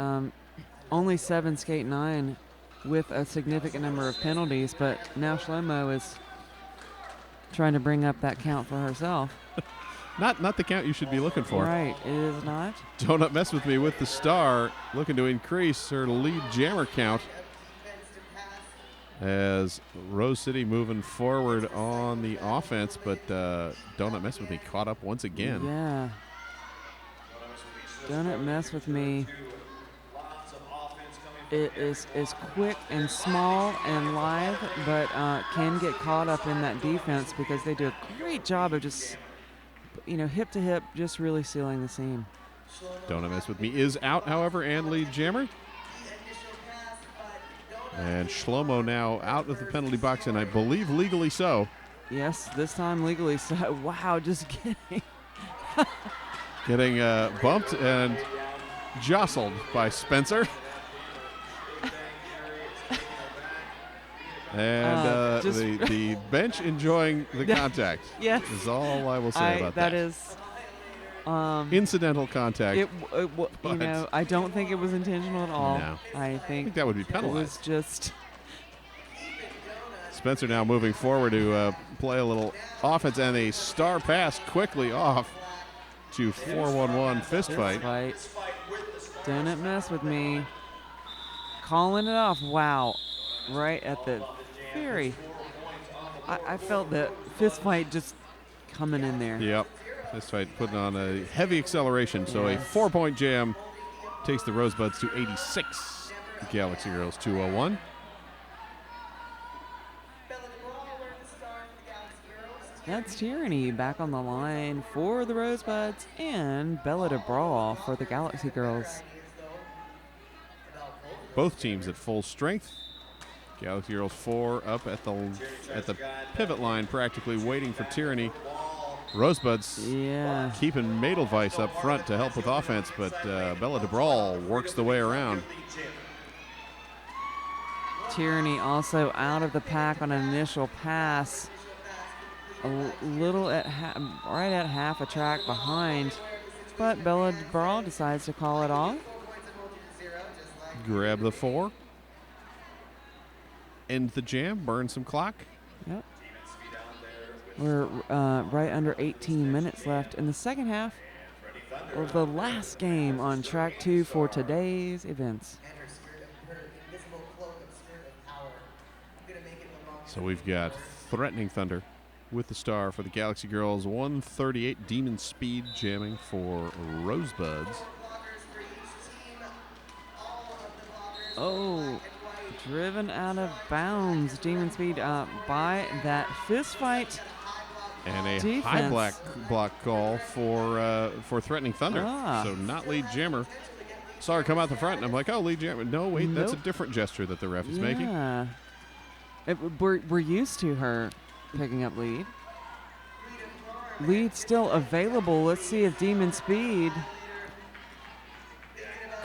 only 7 skate 9 with a significant number of penalties, but now Shlomo is trying to bring up that count for herself. Not the count you should be looking for. Right, it is not. Donut Mess With Me with the star, looking to increase her lead jammer count as Rose City moving forward on the offense, but Donut Mess With Me caught up once again. Yeah. Don't mess with me. It is quick and small and live, but can get caught up in that defense because they do a great job of just, hip to hip, just really sealing the seam. Donut Mess With Me is out, however, and lead jammer. And Shlomo now out of the penalty box, and I believe legally so. Yes, this time legally so. Wow, just kidding. Getting bumped and jostled by Spencer. And the bench enjoying the contact. Yes. Is all I will say about that. That is... incidental contact. I don't think it was intentional at all. No. I think that would be it penalized. was just... Spencer now moving forward to play a little offense, and a star pass quickly off to 4-1-1 fist fight. Don't mess with me. Calling it off. Wow. Right at the very... I felt that fist fight just coming in there. Yep. Fist fight putting on a heavy acceleration. So Yes. a 4-point jam takes the Rosebuds to 86. The Galaxy Girls 201. That's Tyranny back on the line for the Rosebuds and Bella DeBrawl for the Galaxy Girls. Both teams at full strength. Galaxy Girls 4 up at the pivot line, practically waiting for Tyranny. Rosebuds keeping Madelweiss up front to help with offense, but Bella DeBrawl works the way around. Tyranny also out of the pack on an initial pass. A little right at half a track behind, but Bella DeBrawl decides to call it off. Grab the 4. End the jam, burn some clock. Yep. We're right under 18 minutes left in the second half of the last game on track 2 for today's events. So we've got Threatening Thunder with the star for the Galaxy Girls, 138 Demon Speed jamming for Rosebuds. Oh, driven out of bounds. Demon Speed by that fist fight. And a Defense. high block call for Threatening Thunder. Ah. So not lead jammer. Saw her come out the front, and I'm like, oh, lead jammer. No, wait, that's a Nope. different gesture that the ref is making. Yeah. We're used to her picking up lead. Lead still available. Let's see if Demon Speed.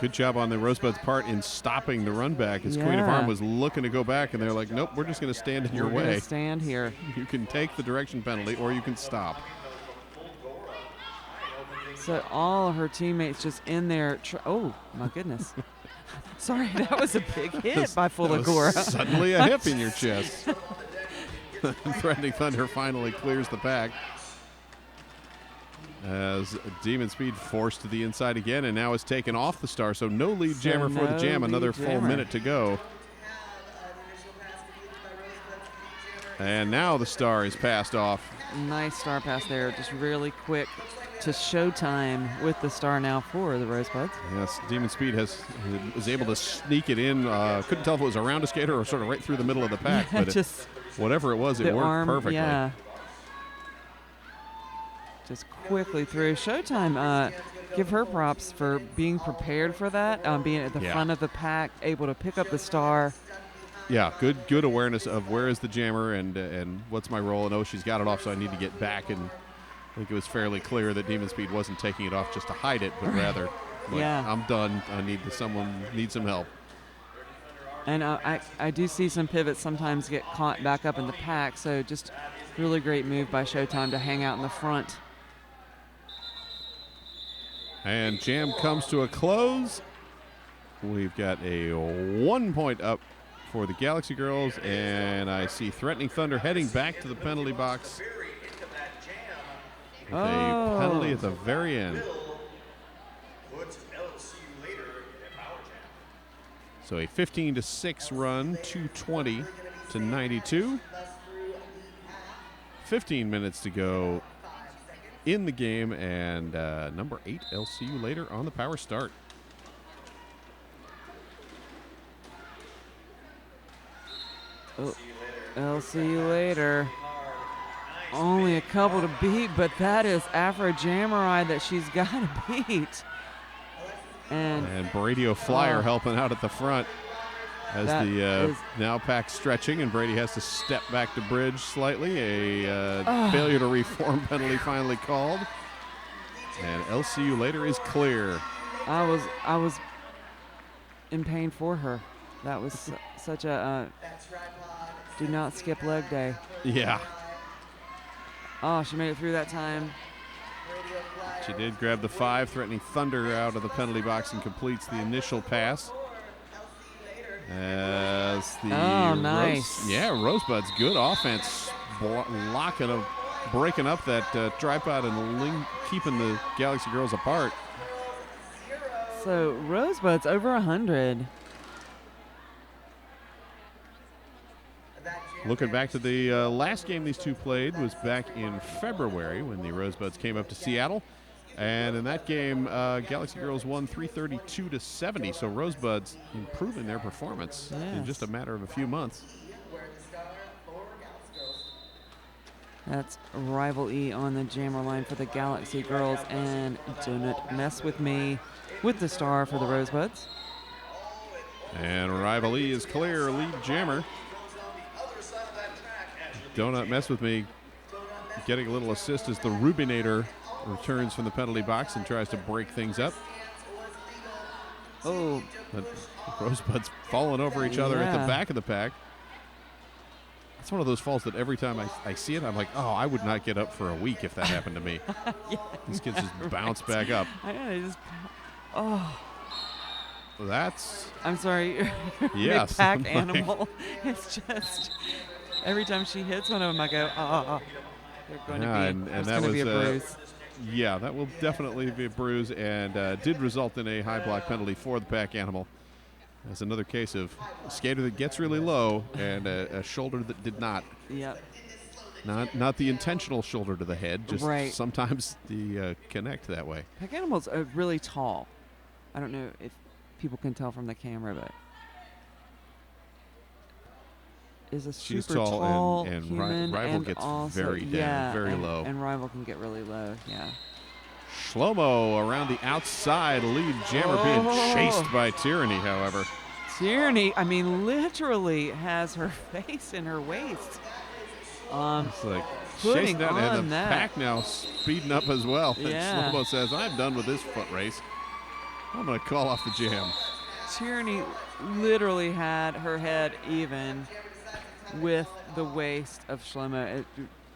Good job on the Rosebud's part in stopping the run back as Queen of Yeah. Harm was looking to go back, and they're like, nope, we're just going to stand in your We're gonna way. stand here. You can take the direction penalty, or you can stop. So all her teammates just in there. Oh my goodness! Sorry, that was a big hit by That was Fulagora. suddenly a hip in your chest. Threatening Thunder finally clears the pack. As Demon Speed forced to the inside again, and now is taken off the star. So no lead So jammer for the no jam. lead Another full jammer. minute to go. And now the star is passed off. Nice star pass there, just really quick to Showtime with the star now for the Rosebuds. Yes, Demon Speed is able to sneak it in. Couldn't tell if it was around a skater or sort of right through the middle of the pack, but just whatever it was, it the worked arm, perfectly. yeah. Just quickly through. Showtime, give her props for being prepared for that, being at the Yeah. front of the pack, able to pick up the star. Yeah, good awareness of where is the jammer and what's my role, and oh, she's got it off, so I need to get back. And I think it was fairly clear that Demon Speed wasn't taking it off just to hide it, but rather, like, Yeah. I'm done. I need someone needs some help. And I do see some pivots sometimes get caught back up in the pack, so just really great move by Showtime to hang out in the front. And jam comes to a close. We've got a 1 point up for the Galaxy Girls, and I see Threatening Thunder heading back to the penalty box with a penalty at the very end. Puts LCU later in a power jam. So a 15-6 run, 220 to 92. 15 minutes to go in the game, and number 8 LCU later on the power start. Oh, I'll see you later. Only a couple to beat, but that is Afro Jamurai that she's got to beat. And Brady O'Flyer Oh. helping out at the front as That the is- now pack stretching, and Brady has to step back to bridge slightly. A failure to reform penalty finally called. And LCU later is clear. I was in pain for her. That was such a do not skip leg day. Yeah, Oh, she made it through that time. she did grab the 5, Threatening Thunder out of the penalty box and completes the initial pass. As the nice. Rosebuds, good offense, breaking up that tripod and keeping the Galaxy Girls apart. So Rosebuds over 100. Looking back to the last game these two played was back in February when the Rosebuds came up to Seattle. And in that game, Galaxy Girls won 332 to 70. So Rosebuds improving their performance in Yes. just a matter of a few months. That's Rival E on the jammer line for the Galaxy Girls, and Don't Mess With Me with the star for the Rosebuds. And Rival E is clear, lead jammer. Donut Mess With Me getting a little assist as the Rubinator returns from the penalty box and tries to break things up. Oh, But Rosebuds falling over each other at the Yeah. back of the pack. It's one of those falls that every time I see it, I'm like, oh, I would not get up for a week if that happened to me. These kids just bounce back up. I know, they just, That's, I'm sorry, yes. pack I'm like- animal. It's just, every time she hits one of them, I go, they're going Yeah, to and be, there's that going to be a was, bruise. Yeah, that will definitely be a bruise, and did result in a high block penalty for the pack animal. That's another case of a skater that gets really low and a shoulder that did not. Yep. Not the intentional shoulder to the head, just Right. sometimes the connect that way. Pack animals are really tall. I don't know if people can tell from the camera, but is a She's super tall and human, Rival and gets also, very down, yeah, very and, low. and Rival can get really low. Yeah. Shlomo around the outside, lead jammer being chased by Tyranny, however. Tyranny, I mean, literally has her face in her waist. It's like Putting chasing down, and on the that. pack now speeding up as well. Yeah. And Shlomo says, I'm done with this foot race. I'm going to call off the jam. Tyranny literally had her head even with the waist of Shlomo.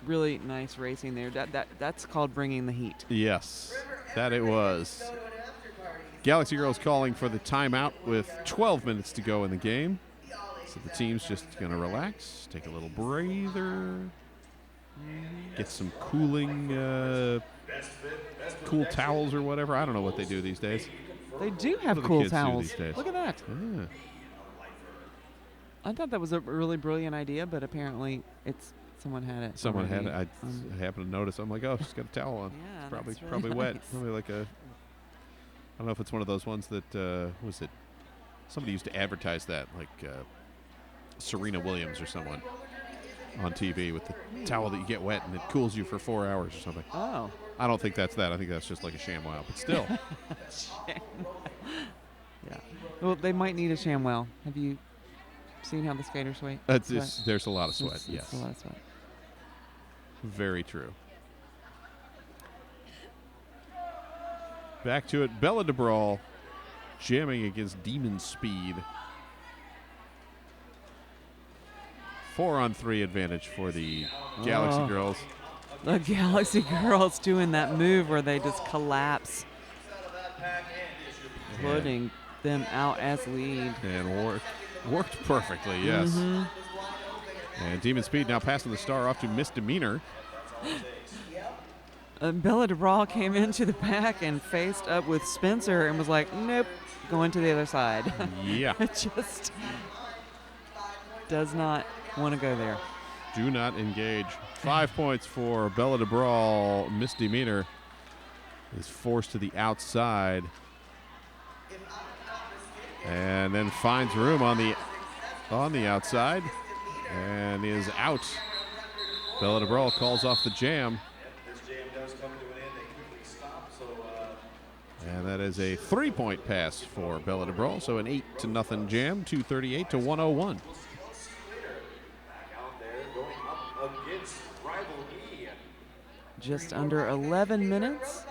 Really nice racing there. That's called bringing the heat. Yes, that it was. Galaxy Girls calling for the timeout with 12 minutes to go in the game. So the team's just going to relax, take a little breather, get some cool towels or whatever. I don't know what they do these days. They do have What do the cool kids do towels. these days? Look at that. Yeah. I thought that was a really brilliant idea, but apparently someone had it. Someone had already. it. I happened to notice. I'm like, oh, she's got a towel on. Yeah, Probably that's really wet. nice. Probably like I don't know if it's one of those ones that was it. Somebody used to advertise that, like Serena Williams or someone on TV with the towel that you get wet and it cools you for 4 hours or something. Oh. I don't think that's that. I think that's just like a ShamWow, but still. Yeah. Well, they might need a ShamWow. Have you seen how the skaters sweat? There's a lot of sweat. It's Yes, a lot of sweat. very true. Back to it. Bella DeBrawl jamming against Demon Speed. 4-on-3 advantage for the Galaxy Girls. The Galaxy Girls doing that move where they just collapse, putting them out as lead. And worked perfectly, yes. Mm-hmm. And Demon Speed now passing the star off to Misdemeanor. Bella DeBrawl came into the back and faced up with Spencer and was like, nope, going to the other side. Yeah. It just does not want to go there. Do not engage. 5 points for Bella DeBrawl. Misdemeanor is forced to the outside. And then finds room on the outside and is out. Bella DeBrawl calls off the jam. And that is a 3-point pass for Bella DeBrawl. So an 8-0 jam, 238 to 101. Just under 11 minutes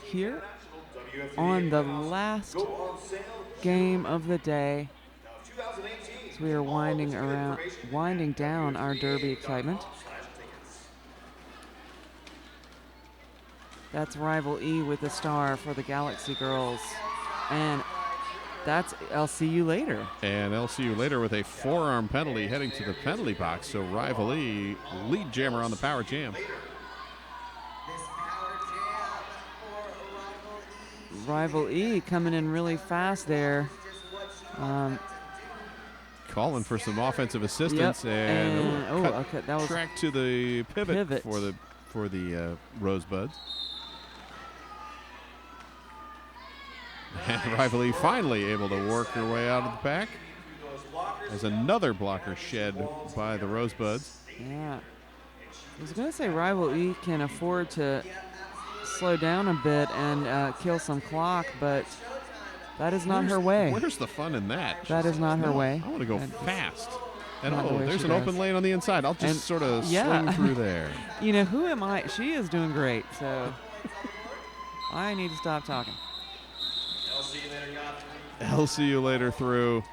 here on the last game of the day. So we are winding down our Derby excitement. That's Rival E with the star for the Galaxy Girls. And that's I'll see you later. And I'll see you later with a forearm penalty heading to the penalty box. So Rival E, lead jammer on the power jam. Rival E coming in really fast there. Calling for some offensive assistance. And okay, that was track to the pivot. for the Rosebuds. And Rival E finally able to work her way out of the pack. As another blocker shed by the Rosebuds. Yeah. I was going to say Rival E can afford to slow down a bit and kill some clock, but that is not her way. Where's the fun in that? That is not her way. I want to go fast. And not the way there's she an open goes. lane on the inside. I'll just sort of yeah. swing through there. You know, who am I? She is doing great, so I need to stop talking. I'll see you later through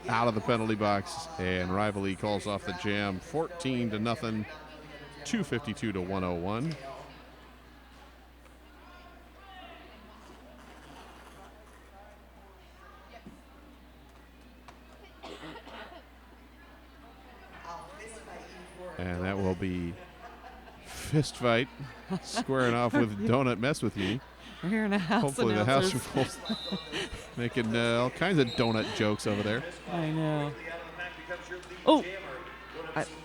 out of the penalty box, and Rival E calls off the jam 14-0, 252 to 101. And that will be fist fight, squaring off with Donut Mess With You. We're here in a house. Hopefully the house rules making all kinds of donut jokes over there. I know. Oh,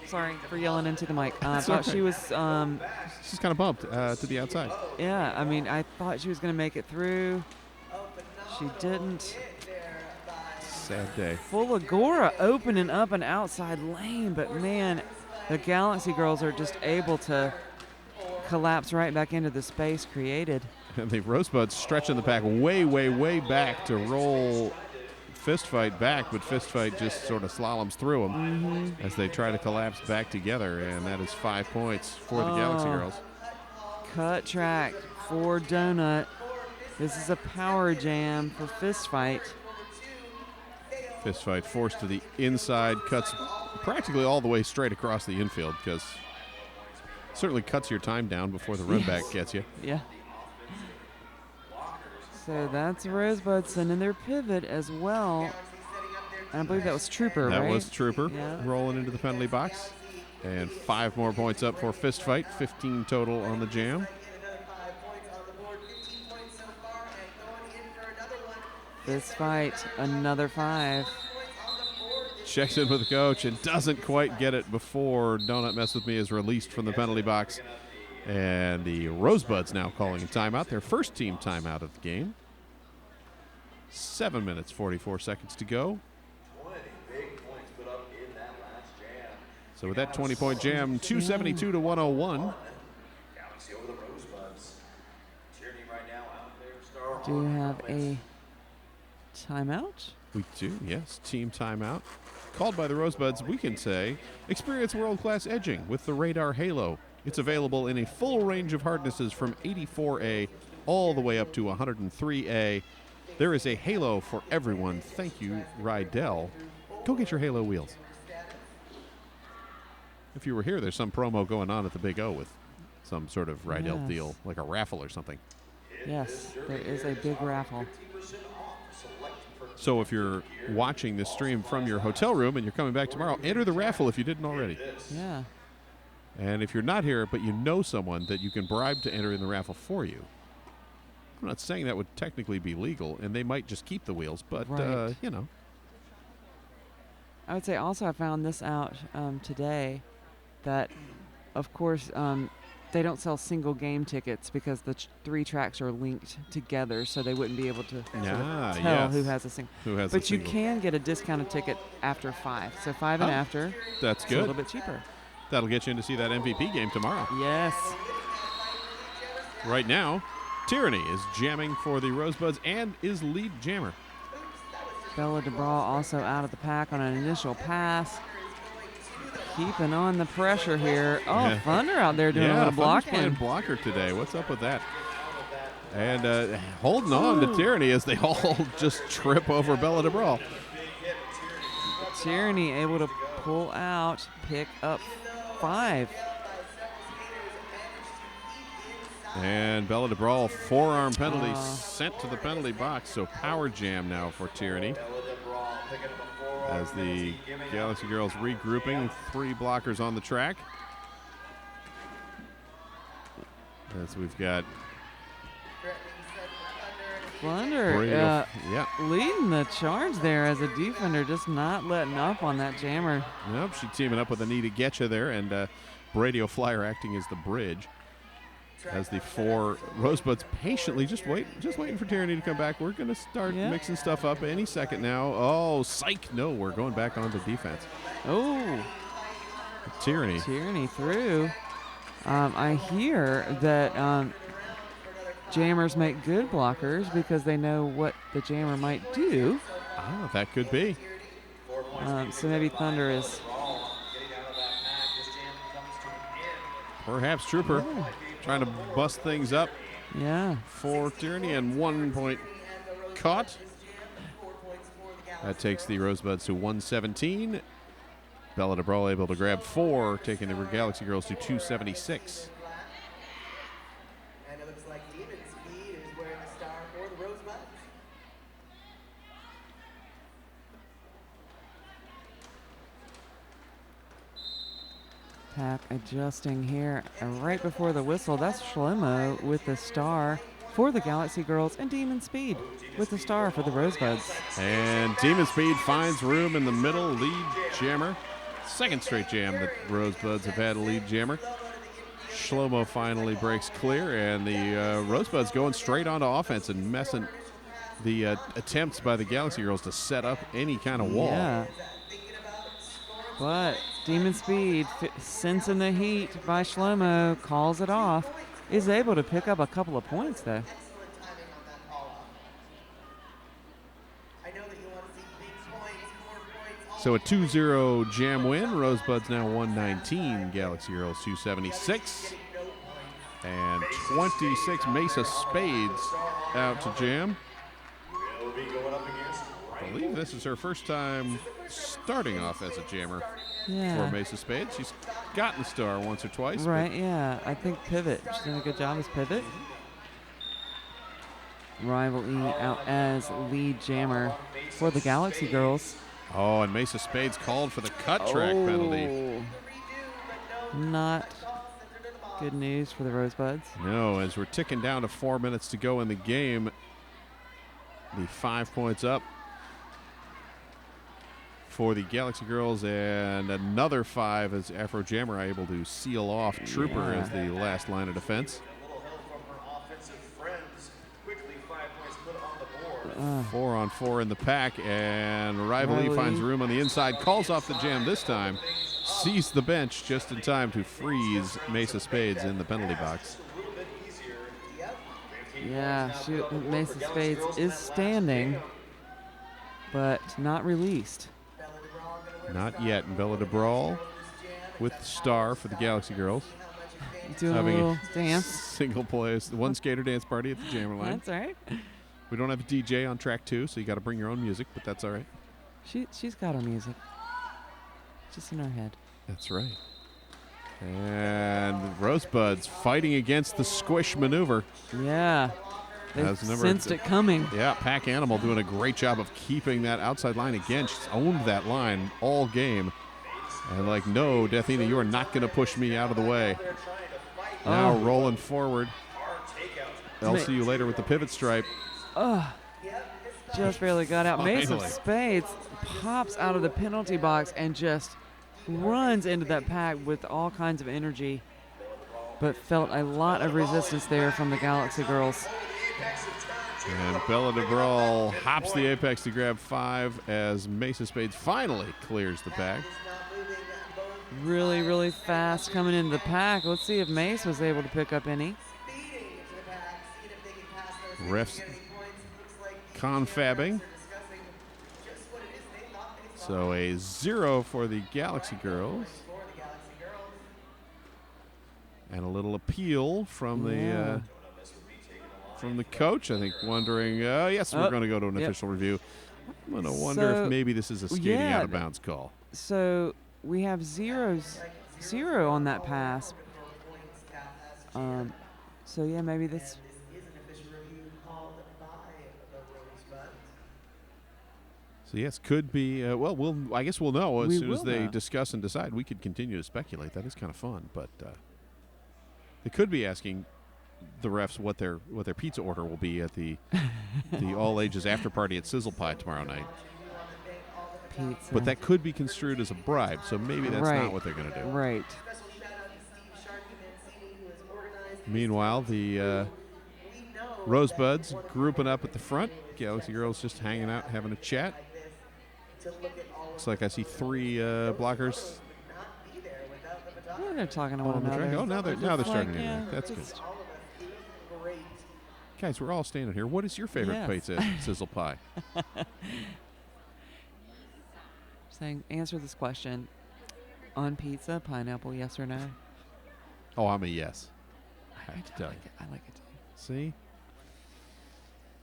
sorry for yelling into the mic. I thought she was. She's kind of bumped to the outside. Yeah, I mean, I thought she was going to make it through. She didn't. sad day. Fulagora opening up an outside lane, but man, the Galaxy girls are just able to collapse right back into the space created. And the Rosebuds stretching the pack way, way, way back to roll Fist Fight back, but Fist Fight just sort of slaloms through them as they try to collapse back together, and that is 5 points for the Galaxy girls. Cut track for Donut. This is a power jam for Fist Fight. Fist Fight forced to the inside, cuts practically all the way straight across the infield because certainly cuts your time down before the run back gets you. Yeah. So that's Rosebuds sending their pivot as well. And I believe that was Trooper, That right? was Trooper Yeah. rolling into the penalty box. And 5 more points up for Fist Fight, 15 total on the jam. Fist Fight, another 5. Checks in with the coach and doesn't quite get it before Donut Mess With Me is released from the penalty box. And the Rosebuds now calling a timeout, their first team timeout of the game. 7 minutes, 44 seconds to go. 20 big points put up in that last jam. So with that 20-point jam, 272 to 101. Galaxy over the Rosebuds. Tierney right now out there. Star Do you have a timeout? We do, yes. Team timeout. Called by the Rosebuds, we can say, experience world-class edging with the Radar Halo. It's available in a full range of hardnesses from 84A all the way up to 103A. There is a Halo for everyone. Thank you, Rydell. Go get your Halo wheels. If you were here, there's some promo going on at the Big O with some sort of Rydell Yes. deal, like a raffle or something. Yes, there is a big raffle. So if you're watching this stream from your hotel room and you're coming back tomorrow, enter the raffle if you didn't already. Yeah. And if you're not here, but you know someone that you can bribe to enter in the raffle for you, I'm not saying that would technically be legal, and they might just keep the wheels, but, Right. you know. I would say also I found this out today that, of course, they don't sell single game tickets because the 3 tracks are linked together, so they wouldn't be able to sort of tell yes. who has a single. Who has a But you single. can get a discounted ticket after 5. So 5 and Oh, after, That's it's a little good. bit cheaper. That'll get you in to see that MVP game tomorrow. Yes. Right now, Tyranny is jamming for the Rosebuds and is lead jammer. Bella DeBraw also out of the pack on an initial pass. Keeping on the pressure here. Oh, Yeah. Thunder out there doing a Yeah, little Thunder's playing blocking. blocker today. What's up with that? And holding on to Tyranny as they all just trip over Bella DeBraw. Tyranny able to pull out, pick up 5. And Bella DeBraw, forearm penalty Aw. sent to the penalty box. So power jam now for Tyranny as the Galaxy girls regrouping. 3 blockers on the track. As we've got Thunder Brady, yeah, leading the charge there as a defender, just not letting up on that jammer. Nope, she's teaming up with Anita Getcha there, and Brady O'Flyer acting as the bridge. As the 4 Rosebuds patiently just waiting for Tyranny to come back. We're going to start Yeah. mixing stuff up any second now. Oh, psych! No, we're going back onto defense. Oh, Tyranny. Tyranny through. I hear that jammers make good blockers because they know what the jammer might do. Oh, that could be. So maybe Thunder is. Perhaps Trooper trying to bust things up Yeah. for Tyranny, and 1 point caught. That takes the Rosebuds to 117. Bella DeBraw able to grab 4, taking the Galaxy girls to 276. And it looks like Demon Speed is wearing the star for the Rosebuds. Pack adjusting here right before the whistle. That's Shlomo with the star for the Galaxy girls, and Demon Speed with the star for the Rosebuds. And Demon Speed finds room in the middle, lead jammer. Second straight jam that Rosebuds have had a lead jammer. Shlomo finally breaks clear, and the Rosebuds going straight onto offense and messing the attempts by the Galaxy Girls to set up any kind of wall. Yeah. But Demon Speed, sensing the heat by Shlomo, calls it off. Is able to pick up a couple of points, though. Excellent timing on that call-off. I know that you want to see big points, more points. So a 2-0 Jam win. Rosebuds now 119. Galaxy Girls 276. And 26 Mesa Spades out to Jam. Will be going up against I believe this is her first time starting off as a jammer Yeah. for Mesa Spades. She's gotten the star once or twice. but Right, yeah. I think Pivot. She's doing a good job as Pivot. Rival E out as lead jammer for the Galaxy Girls. Oh, and Mesa Spades called for the cut track penalty. Oh. Not good news for the Rosebuds. No, as we're ticking down to 4 minutes to go in the game, the 5 points up for the Galaxy Girls, and another 5 as Afro Jammer able to seal off Trooper Yeah. as the last line of defense. a little help from her offensive friends. Quickly 5 points put on the board. 4 on 4 in the pack, and Rival E Rival finds E. room on the inside, calls off the jam this time, sees the bench just in time to freeze Mesa Spades in the penalty box. A little bit easier. Yeah, Mesa Spades is standing, but not released. Not yet. And Bella DeBrawl with the star for the Galaxy Girls. Doing a Having little dance. Single place, one skater dance party at the Jammer line. That's all right. We don't have a DJ on track 2, so you got to bring your own music, but that's all right. She's got her music. Just in her head. That's right. And Rosebuds fighting against the squish maneuver. Yeah. They Has never- sensed it coming. Yeah, Pack Animal doing a great job of keeping that outside line again. She's owned that line all game. And like, no, Deathina, you are not going to push me out of the way. Now rolling forward. I'll see you later with the pivot stripe. Just barely got out. Mace of Finally. Spades pops out of the penalty box and just runs into that pack with all kinds of energy, but felt a lot of resistance there from the Galaxy Girls. And Bella DeBrawl hops the apex to grab 5 as Mesa Spades finally clears the pack. Really, really fast coming into the pack. Let's see if Mace was able to pick up any. Refs confabbing. So a 0 for the Galaxy Girls. And a little appeal from Yeah. the coach, I think, wondering, yes, we're Oh, going to go to an yep. official review. I'm going to wonder So, if maybe this is a skating yeah, out of bounds call. So we have zero on that pass. So yeah, maybe this. So yes, could be. Well, I guess we'll know as We soon as will they know. discuss and decide. We could continue to speculate. That is kind of fun, but they could be asking the refs what their pizza order will be at the all ages after party at Sizzle Pie tomorrow night. Pizza. But that could be construed as a bribe, so maybe that's Right. not what they're going to do. Right. Meanwhile, the Rosebuds grouping up at the front. Galaxy Girls just hanging out, having a chat. Looks like I see 3 blockers. Yeah, they're talking to on one the track. another. Oh, now they're just starting to like, interact. That's just- good. Guys, we're all standing here. What is your favorite Yes. pizza at Sizzle Pie? Saying, answer this question. On pizza, pineapple, yes or no? Oh, I'm a yes. I have to I tell like you. it. I like it too. See?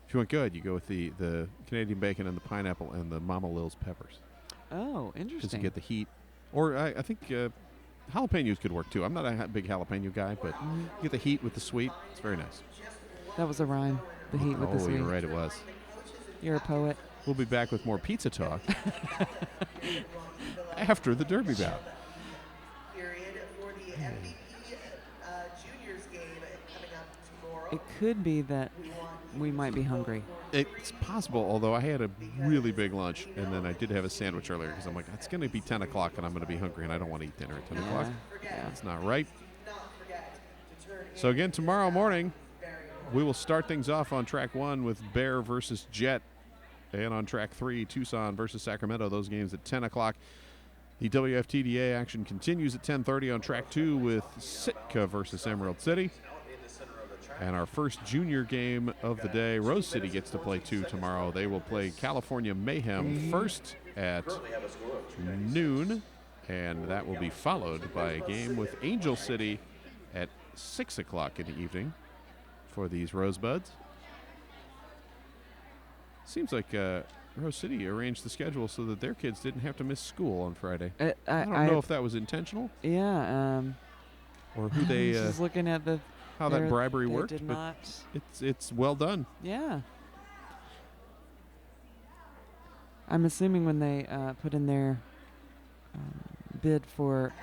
If you want good, you go with the Canadian bacon and the pineapple and the Mama Lil's peppers. Oh, Because interesting. you get the heat. Or I think jalapenos could work too. I'm not a big jalapeno guy, but you get the heat with the sweet. It's very nice. That was a rhyme. The heat with the Oh, sweet. you're right, it was. You're a poet. We'll be back with more pizza talk after the Derby bout. Period for the MVP juniors game coming up tomorrow. It could be that we might be hungry. It's possible, although I had a really big lunch, and then I did have a sandwich earlier because I'm like, it's going to be 10 o'clock, and I'm going to be hungry, and I don't want to eat dinner at 10 o'clock. Yeah. That's not right. So again, tomorrow morning, We will start things off on track 1 with Bear versus Jet. And on track 3, Tucson versus Sacramento. Those games at 10 o'clock. The WFTDA action continues at 10:30 on track 2 with Sitka versus Emerald City. And our first junior game of the day, Rose City gets to play 2 tomorrow. They will play California Mayhem first at noon. And that will be followed by a game with Angel City at 6 o'clock in the evening for these Rosebuds. Seems like Rose City arranged the schedule so that their kids didn't have to miss school on Friday. I don't know if that was intentional. Yeah. Or who they just looking at how that bribery worked. Did but not. It's well done. Yeah. I'm assuming when they put in their bid for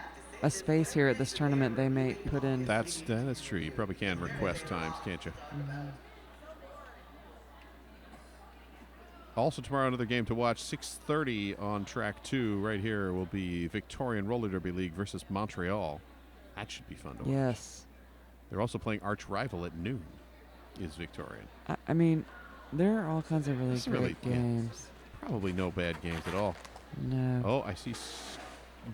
a space here at this tournament, they may put in. That is true. You probably can request times, can't you? Mm-hmm. Also tomorrow, another game to watch, 6:30 on track 2 right here will be Victorian Roller Derby League versus Montreal. That should be fun to watch. Yes. They're also playing arch rival at noon, is Victorian. I mean, there are all kinds of really great games. Probably no bad games at all. No. Oh, I see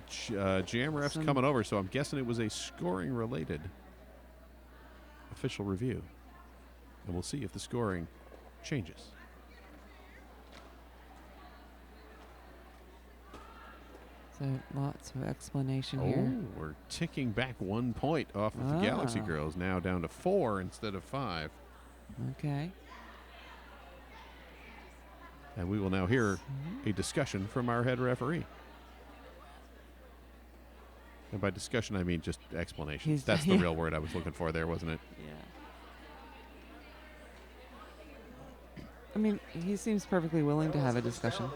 Jam refs coming over, so I'm guessing it was a scoring-related official review. And we'll see if the scoring changes. So lots of explanation Oh, here. we're ticking back 1 point off of the Galaxy Girls, now down to 4 instead of 5. Okay. And we will now hear a discussion from our head referee. And by discussion, I mean just explanation. That's the real word I was looking for there, wasn't it? Yeah. I mean, he seems perfectly willing to have a discussion.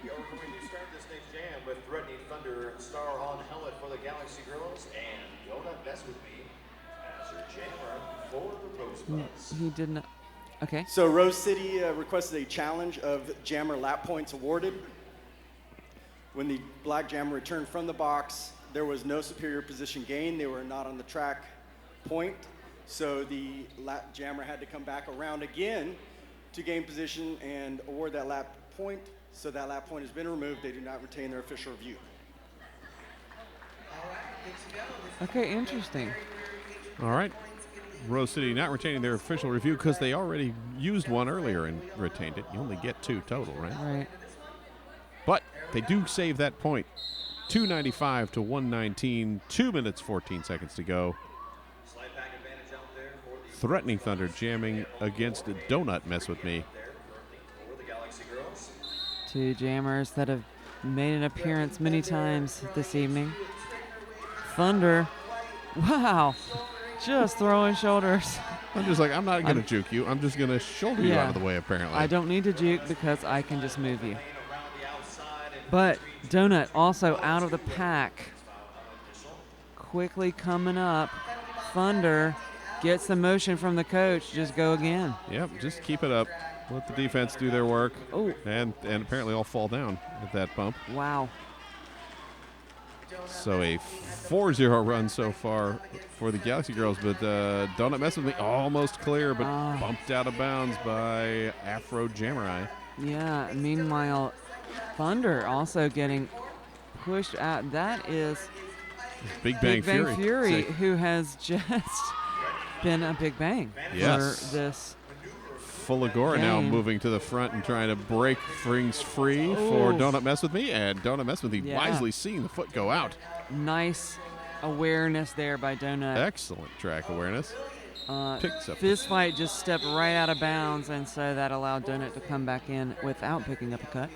We are going to start this next jam with Threatening Thunder, Star on Helmet for the Galaxy Girls, and Donut Mess With Me as your jammer for the Rosebuds. He did not. Okay. So Rose City requested a challenge of jammer lap points awarded. When the black jammer returned from the box, there was no superior position gain. They were not on the track point. So the lap jammer had to come back around again to gain position and award that lap point. So that lap point has been removed. They do not retain their official review. Okay, interesting. All right. Rose City not retaining their official review because they already used one earlier and retained it. You only get 2 total, right? Right. But they do save that point. 295 to 119, 2 minutes, 14 seconds to go. Threatening Thunder jamming against Donut Mess With Me. 2 jammers that have made an appearance many times this evening. Thunder. Wow. Just throwing shoulders. I'm just like, I'm not going to juke you. I'm just going to shoulder you out of the way, apparently. I don't need to juke because I can just move you. But Donut also out of the pack. Quickly coming up. Thunder gets the motion from the coach. Just go again. Yep, just keep it up. Let the defense do their work. Oh. And apparently all fall down at that bump. Wow. So a 4-0 run so far for the Galaxy Girls, but Donut Mess With Me almost clear, but bumped out of bounds by Afro Jammerai. Yeah, meanwhile, Thunder also getting pushed out. That is Big Bang Fury, who has just been a Big Bang for this. Fulagora now moving to the front and trying to break things free for Donut Mess With Me, and Donut Mess With Me wisely seeing the foot go out. Nice awareness there by Donut. Excellent track awareness. Picks up. This fight just stepped right out of bounds, and so that allowed Donut to come back in without picking up a cut.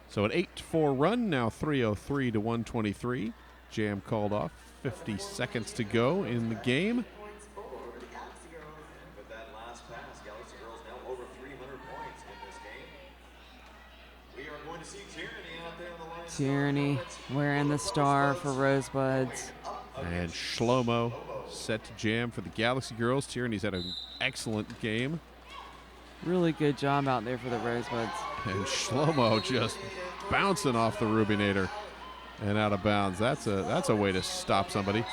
So an 8-4 run, now 303 to 123. Jam called off. 50 seconds to go in the game. Tierney wearing the star for Rosebuds. And Shlomo set to jam for the Galaxy Girls. Tierney's had an excellent game. Really good job out there for the Rosebuds. And Shlomo just bouncing off the Rubinator and out of bounds. That's a way to stop somebody.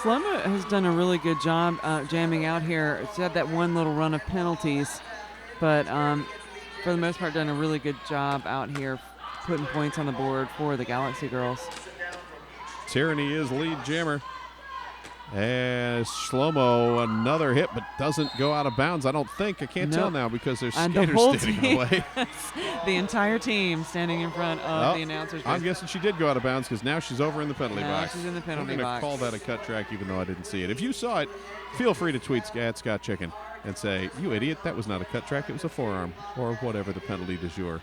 Slow-mo has done a really good job jamming out here. It's had that one little run of penalties, but for the most part done a really good job out here putting points on the board for the Galaxy girls. Tyranny is lead jammer. And Shlomo, another hit, but doesn't go out of bounds, I don't think. I can't tell now because there's And the skaters whole standing in the way. the entire team standing in front of the announcers. I'm guessing she did go out of bounds because now she's over in the penalty Now box. she's in the penalty I'm going box. to call that a cut track even though I didn't see it. If you saw it, feel free to tweet at Scott Chicken and say, you idiot, that was not a cut track, it was a forearm, or whatever the penalty du jour.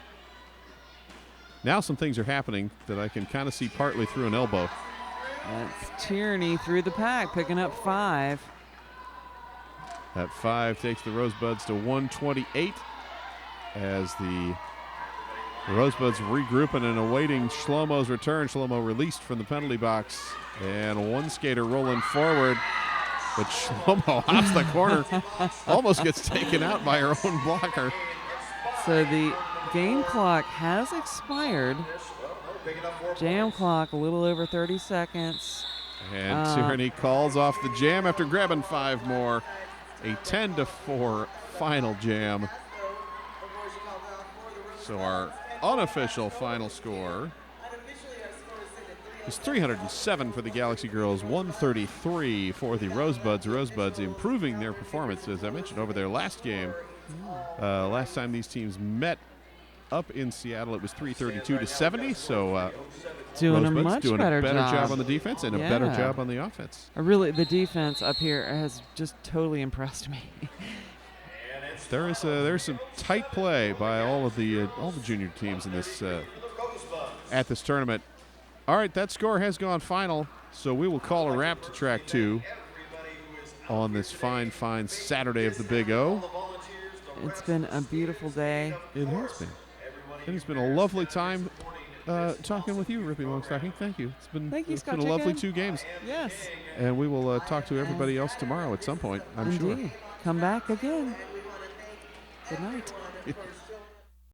Now some things are happening that I can kind of see partly through an elbow. That's Tyranny through the pack, picking up 5. That 5 takes the Rosebuds to 128 as the Rosebuds regrouping and awaiting Shlomo's return. Shlomo released from the penalty box, and one skater rolling forward, but Shlomo hops the corner, almost gets taken out by her own blocker. So the game clock has expired. Jam clock, a little over 30 seconds. And Tyranny calls off the jam after grabbing 5 more. A 10-4 final jam. So our unofficial final score is 307 for the Galaxy girls, 133 for the Rosebuds. Rosebuds improving their performance, as I mentioned, over their last game. Last time these teams met up in Seattle, it was 332-70. So Doing a Rosebuds much doing better a better job. job on the defense and a better Yeah. job on the offense. Really, the defense up here has just totally impressed me. There's some tight play by all the junior teams in this at this tournament. All right, that score has gone final, so we will call a wrap to track 2 on this fine Saturday of the Big O. It's been a beautiful day. It has been. It has been a lovely time talking with you, Rippy Longstocking. Thank you. Thank you, It's Scott been a lovely Chicken. 2 games, Yes, and we will talk to everybody else tomorrow at some point, I'm indeed. sure. Come back again. Good night.